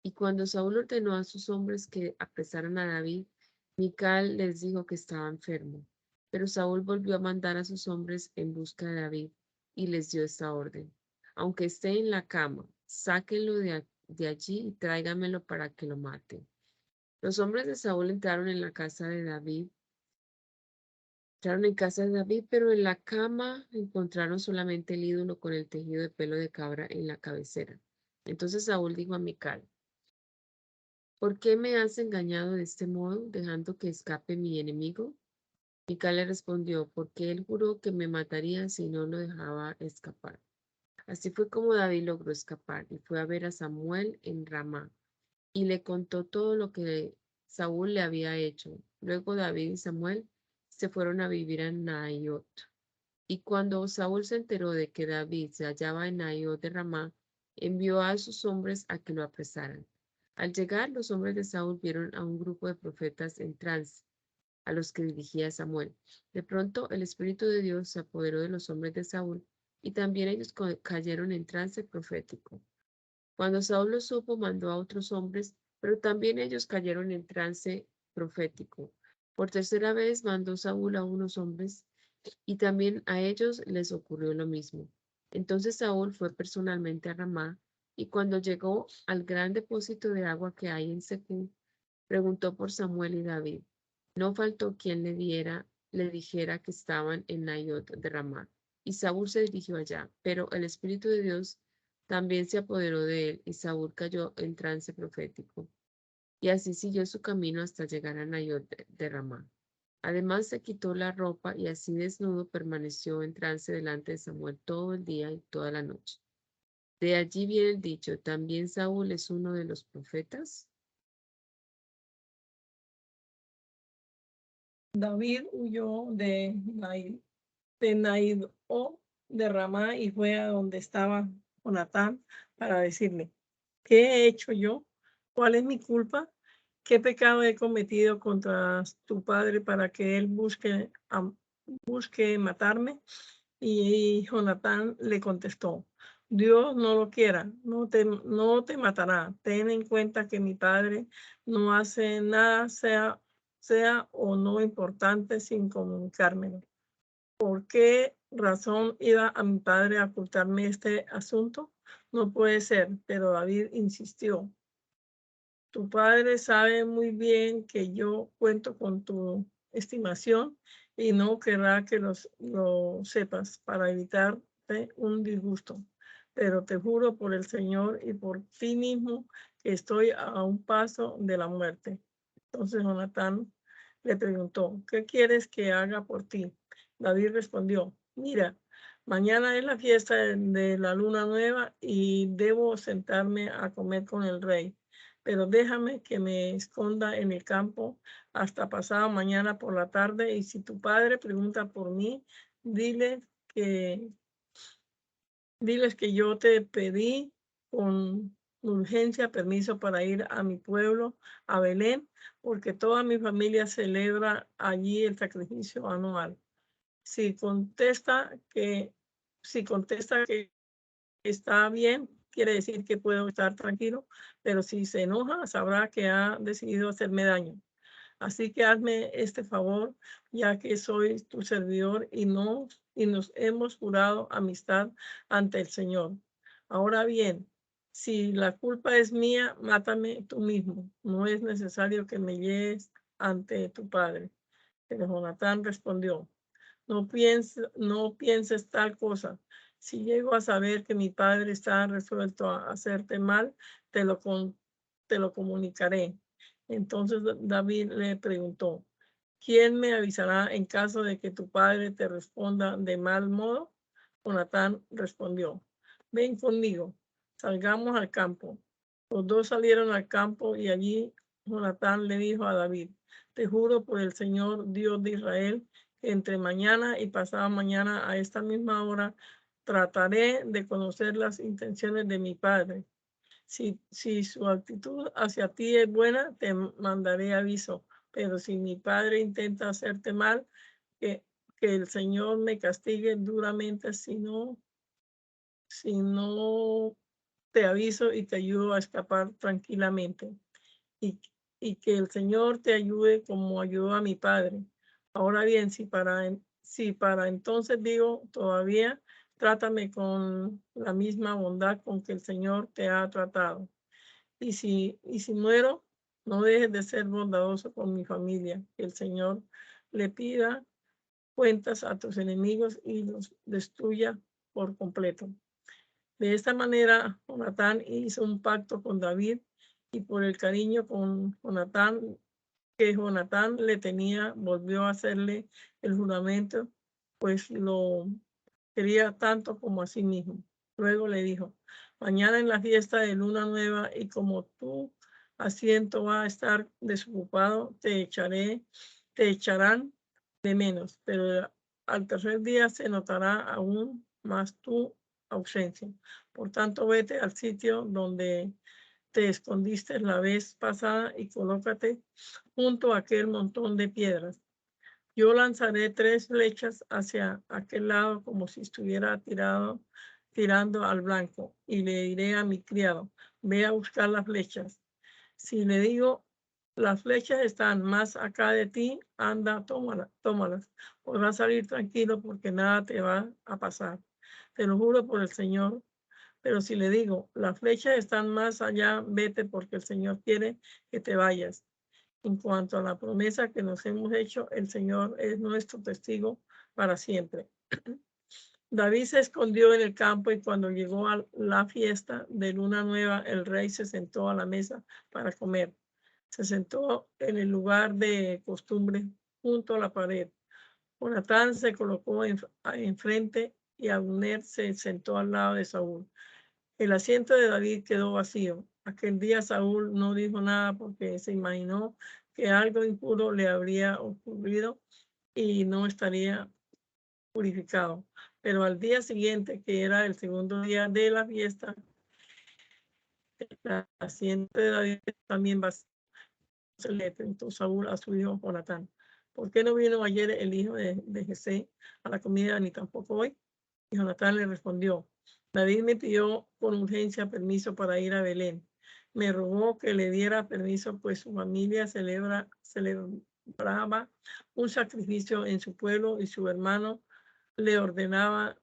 Y cuando Saúl ordenó a sus hombres que apresaran a David, Mical les dijo que estaba enfermo. Pero Saúl volvió a mandar a sus hombres en busca de David y les dio esta orden: Aunque esté en la cama, sáquenlo de allí y tráigamelo para que lo mate. Los hombres de Saúl entraron en casa de David, pero en la cama encontraron solamente el ídolo con el tejido de pelo de cabra en la cabecera. Entonces Saúl dijo a Mical: ¿Por qué me has engañado de este modo, dejando que escape mi enemigo? Mical le respondió: Porque él juró que me mataría si no lo dejaba escapar. Así fue como David logró escapar y fue a ver a Samuel en Ramá y le contó todo lo que Saúl le había hecho. Luego David y Samuel se fueron a vivir a Naiot. Y cuando Saúl se enteró de que David se hallaba en Naiot de Ramá, envió a sus hombres a que lo apresaran. Al llegar, los hombres de Saúl vieron a un grupo de profetas en trance, a los que dirigía Samuel. De pronto, el Espíritu de Dios se apoderó de los hombres de Saúl, y también ellos cayeron en trance profético. Cuando Saúl lo supo, mandó a otros hombres, pero también ellos cayeron en trance profético. Por tercera vez mandó Saúl a unos hombres, y también a ellos les ocurrió lo mismo. Entonces Saúl fue personalmente a Ramá, y cuando llegó al gran depósito de agua que hay en Secú, preguntó por Samuel y David. No faltó quien le dijera que estaban en Naiot de Ramá, y Saúl se dirigió allá, pero el Espíritu de Dios también se apoderó de él, y Saúl cayó en trance profético, y así siguió su camino hasta llegar a Naiot de Ramá. Además se quitó la ropa y así desnudo permaneció en trance delante de Samuel todo el día y toda la noche. De allí viene el dicho: ¿también Saúl es uno de los profetas? David huyó de Naido de Ramá y fue a donde estaba Jonatán para decirle: ¿Qué he hecho yo? ¿Cuál es mi culpa? ¿Qué pecado he cometido contra tu padre para que él busque matarme? Y Jonatán le contestó: Dios no lo quiera, no te matará. Ten en cuenta que mi padre no hace nada, sea o no importante, sin comunicármelo. ¿Por qué razón iba a mi padre a ocultarme este asunto? No puede ser. Pero David insistió: Tu padre sabe muy bien que yo cuento con tu estimación y no querrá que lo sepas para evitarte un disgusto. Pero te juro por el Señor y por ti mismo que estoy a un paso de la muerte. Entonces Jonatán le preguntó: ¿Qué quieres que haga por ti? David respondió: Mira, mañana es la fiesta de la luna nueva y debo sentarme a comer con el rey. pero déjame que me esconda en el campo hasta pasado mañana por la tarde, y si tu padre pregunta por mí, diles que yo te pedí con urgencia permiso para ir a mi pueblo, a Belén, porque toda mi familia celebra allí el sacrificio anual. Si contesta que está bien, quiere decir que puedo estar tranquilo, pero si se enoja, sabrá que ha decidido hacerme daño. Así que hazme este favor, ya que soy tu servidor y nos hemos jurado amistad ante el Señor. Ahora bien, si la culpa es mía, mátame tú mismo. No es necesario que me lleves ante tu padre. Pero Jonatán respondió: no pienses tal cosa. Si llego a saber que mi padre está resuelto a hacerte mal, te lo comunicaré. Entonces David le preguntó: ¿quién me avisará en caso de que tu padre te responda de mal modo? Jonatán respondió: ven conmigo, salgamos al campo. Los dos salieron al campo y allí Jonatán le dijo a David: te juro por el Señor Dios de Israel que entre mañana y pasado mañana a esta misma hora trataré de conocer las intenciones de mi padre. Si su actitud hacia ti es buena, te mandaré aviso. Pero si mi padre intenta hacerte mal, que el Señor me castigue duramente si no te aviso y te ayudo a escapar tranquilamente. Y que el Señor te ayude como ayudó a mi padre. Ahora bien, si para entonces digo todavía, trátame con la misma bondad con que el Señor te ha tratado. Y si muero, no dejes de ser bondadoso con mi familia. Que el Señor le pida cuentas a tus enemigos y los destruya por completo. De esta manera, Jonatán hizo un pacto con David, y por el cariño que Jonatán le tenía, volvió a hacerle el juramento, pues lo quería tanto como a sí mismo. Luego le dijo: mañana en la fiesta de luna nueva, y como tu asiento va a estar desocupado, te echarán de menos, pero al tercer día se notará aún más tu ausencia. Por tanto, vete al sitio donde te escondiste la vez pasada y colócate junto a aquel montón de piedras. Yo lanzaré 3 flechas hacia aquel lado como si estuviera tirando al blanco, y le diré a mi criado: ve a buscar las flechas. Si le digo: las flechas están más acá de ti, anda, tómalas. Podrás salir tranquilo porque nada te va a pasar. Te lo juro por el Señor. Pero si le digo: las flechas están más allá, vete porque el Señor quiere que te vayas. En cuanto a la promesa que nos hemos hecho, el Señor es nuestro testigo para siempre. David se escondió en el campo, y cuando llegó a la fiesta de luna nueva, el rey se sentó a la mesa para comer. Se sentó en el lugar de costumbre junto a la pared. Jonatán se colocó enfrente y Abner se sentó al lado de Saúl. El asiento de David quedó vacío. Aquel día Saúl no dijo nada porque se imaginó que algo impuro le habría ocurrido y no estaría purificado. Pero al día siguiente, que era el segundo día de la fiesta, el asiento de David también vacío. Se le preguntó Saúl a su hijo Jonatán: ¿por qué no vino ayer el hijo de Jesé a la comida, ni tampoco hoy? Y Jonatán le respondió: David me pidió con urgencia permiso para ir a Belén. Me rogó que le diera permiso, pues su familia celebraba un sacrificio en su pueblo y su hermano le ordenaba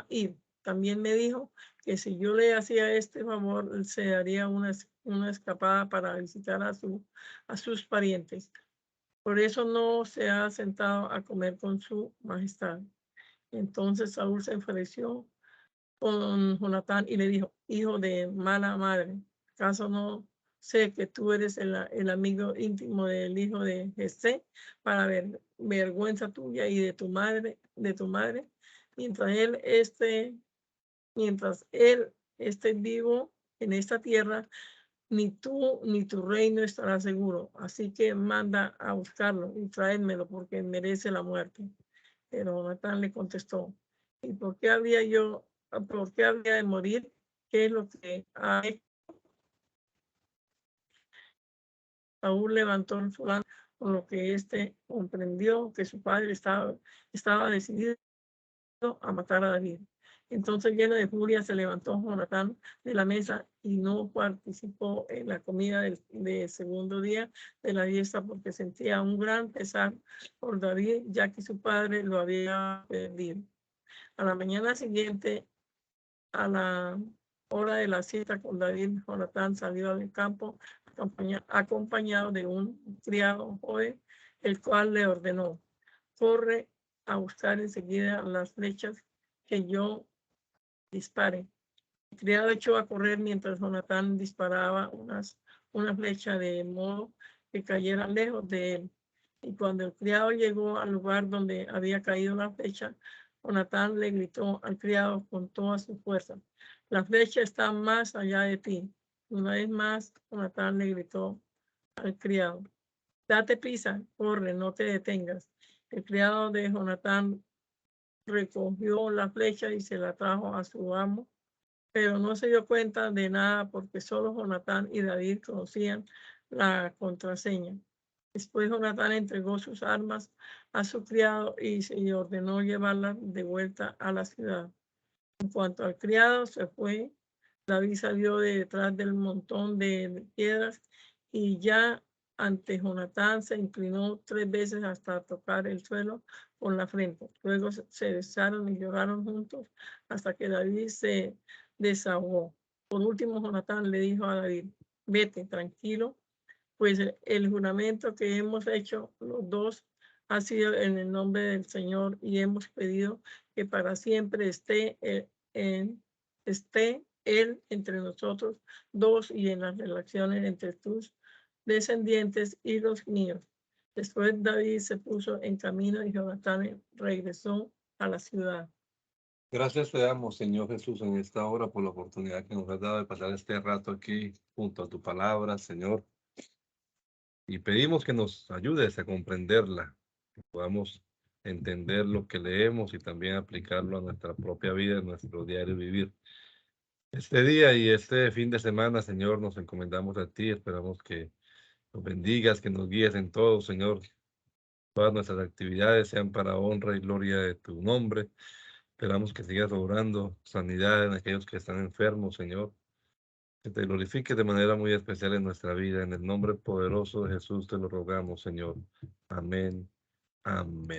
ir. También me dijo que si yo le hacía este favor, se daría una escapada para visitar a sus parientes. Por eso no se ha sentado a comer con su majestad. Entonces Saúl se enfureció con Jonatán y le dijo: hijo de mala madre, ¿acaso no sé que tú eres el amigo íntimo del hijo de Jesé, para vergüenza tuya y de tu madre, mientras él esté vivo en esta tierra? ni tú ni tu reino estará seguro. Así que manda a buscarlo y tráemelo porque merece la muerte. Pero Jonatán le contestó, ¿y por qué habría de morir? ¿Qué es lo que ha hecho? Saúl levantó su lanza, con lo que éste comprendió que su padre estaba decidido a matar a David. Entonces, lleno de furia, se levantó Jonatán de la mesa y no participó en la comida del segundo día de la fiesta porque sentía un gran pesar por David, ya que su padre lo había perdido. A la mañana siguiente, a la hora de la cita con David, Jonatán salió al campo acompañado de un criado joven, el cual le ordenó: corre a buscar enseguida las flechas que yo dispare. El criado echó a correr mientras Jonatán disparaba una flecha de modo que cayera lejos de él. Y cuando el criado llegó al lugar donde había caído la flecha, Jonatán le gritó al criado con toda su fuerza: la flecha está más allá de ti. Una vez más, Jonatán le gritó al criado: date prisa, corre, no te detengas. El criado de Jonatán recogió la flecha y se la trajo a su amo, pero no se dio cuenta de nada porque solo Jonatán y David conocían la contraseña. Después Jonatán entregó sus armas a su criado y se ordenó llevarlas de vuelta a la ciudad. En cuanto al criado se fue, David salió de detrás del montón de piedras y ya ante Jonatán se inclinó 3 veces hasta tocar el suelo con la frente. Luego se besaron y lloraron juntos hasta que David se desahogó. Por último, Jonatán le dijo a David: vete tranquilo, pues el juramento que hemos hecho los dos ha sido en el nombre del Señor y hemos pedido que para siempre esté Él entre nosotros dos y en las relaciones entre tus descendientes y los míos. Después David se puso en camino y Jonatán regresó a la ciudad. Gracias te damos, Señor Jesús, en esta hora por la oportunidad que nos has dado de pasar este rato aquí junto a tu palabra, Señor. Y pedimos que nos ayudes a comprenderla, que podamos entender lo que leemos y también aplicarlo a nuestra propia vida, en nuestro diario vivir. Este día y este fin de semana, Señor, nos encomendamos a ti. Esperamos que nos bendigas, que nos guíes en todo, Señor. Todas nuestras actividades sean para honra y gloria de tu nombre. Esperamos que sigas obrando sanidad en aquellos que están enfermos, Señor. Que te glorifiques de manera muy especial en nuestra vida. En el nombre poderoso de Jesús te lo rogamos, Señor. Amén. Amén.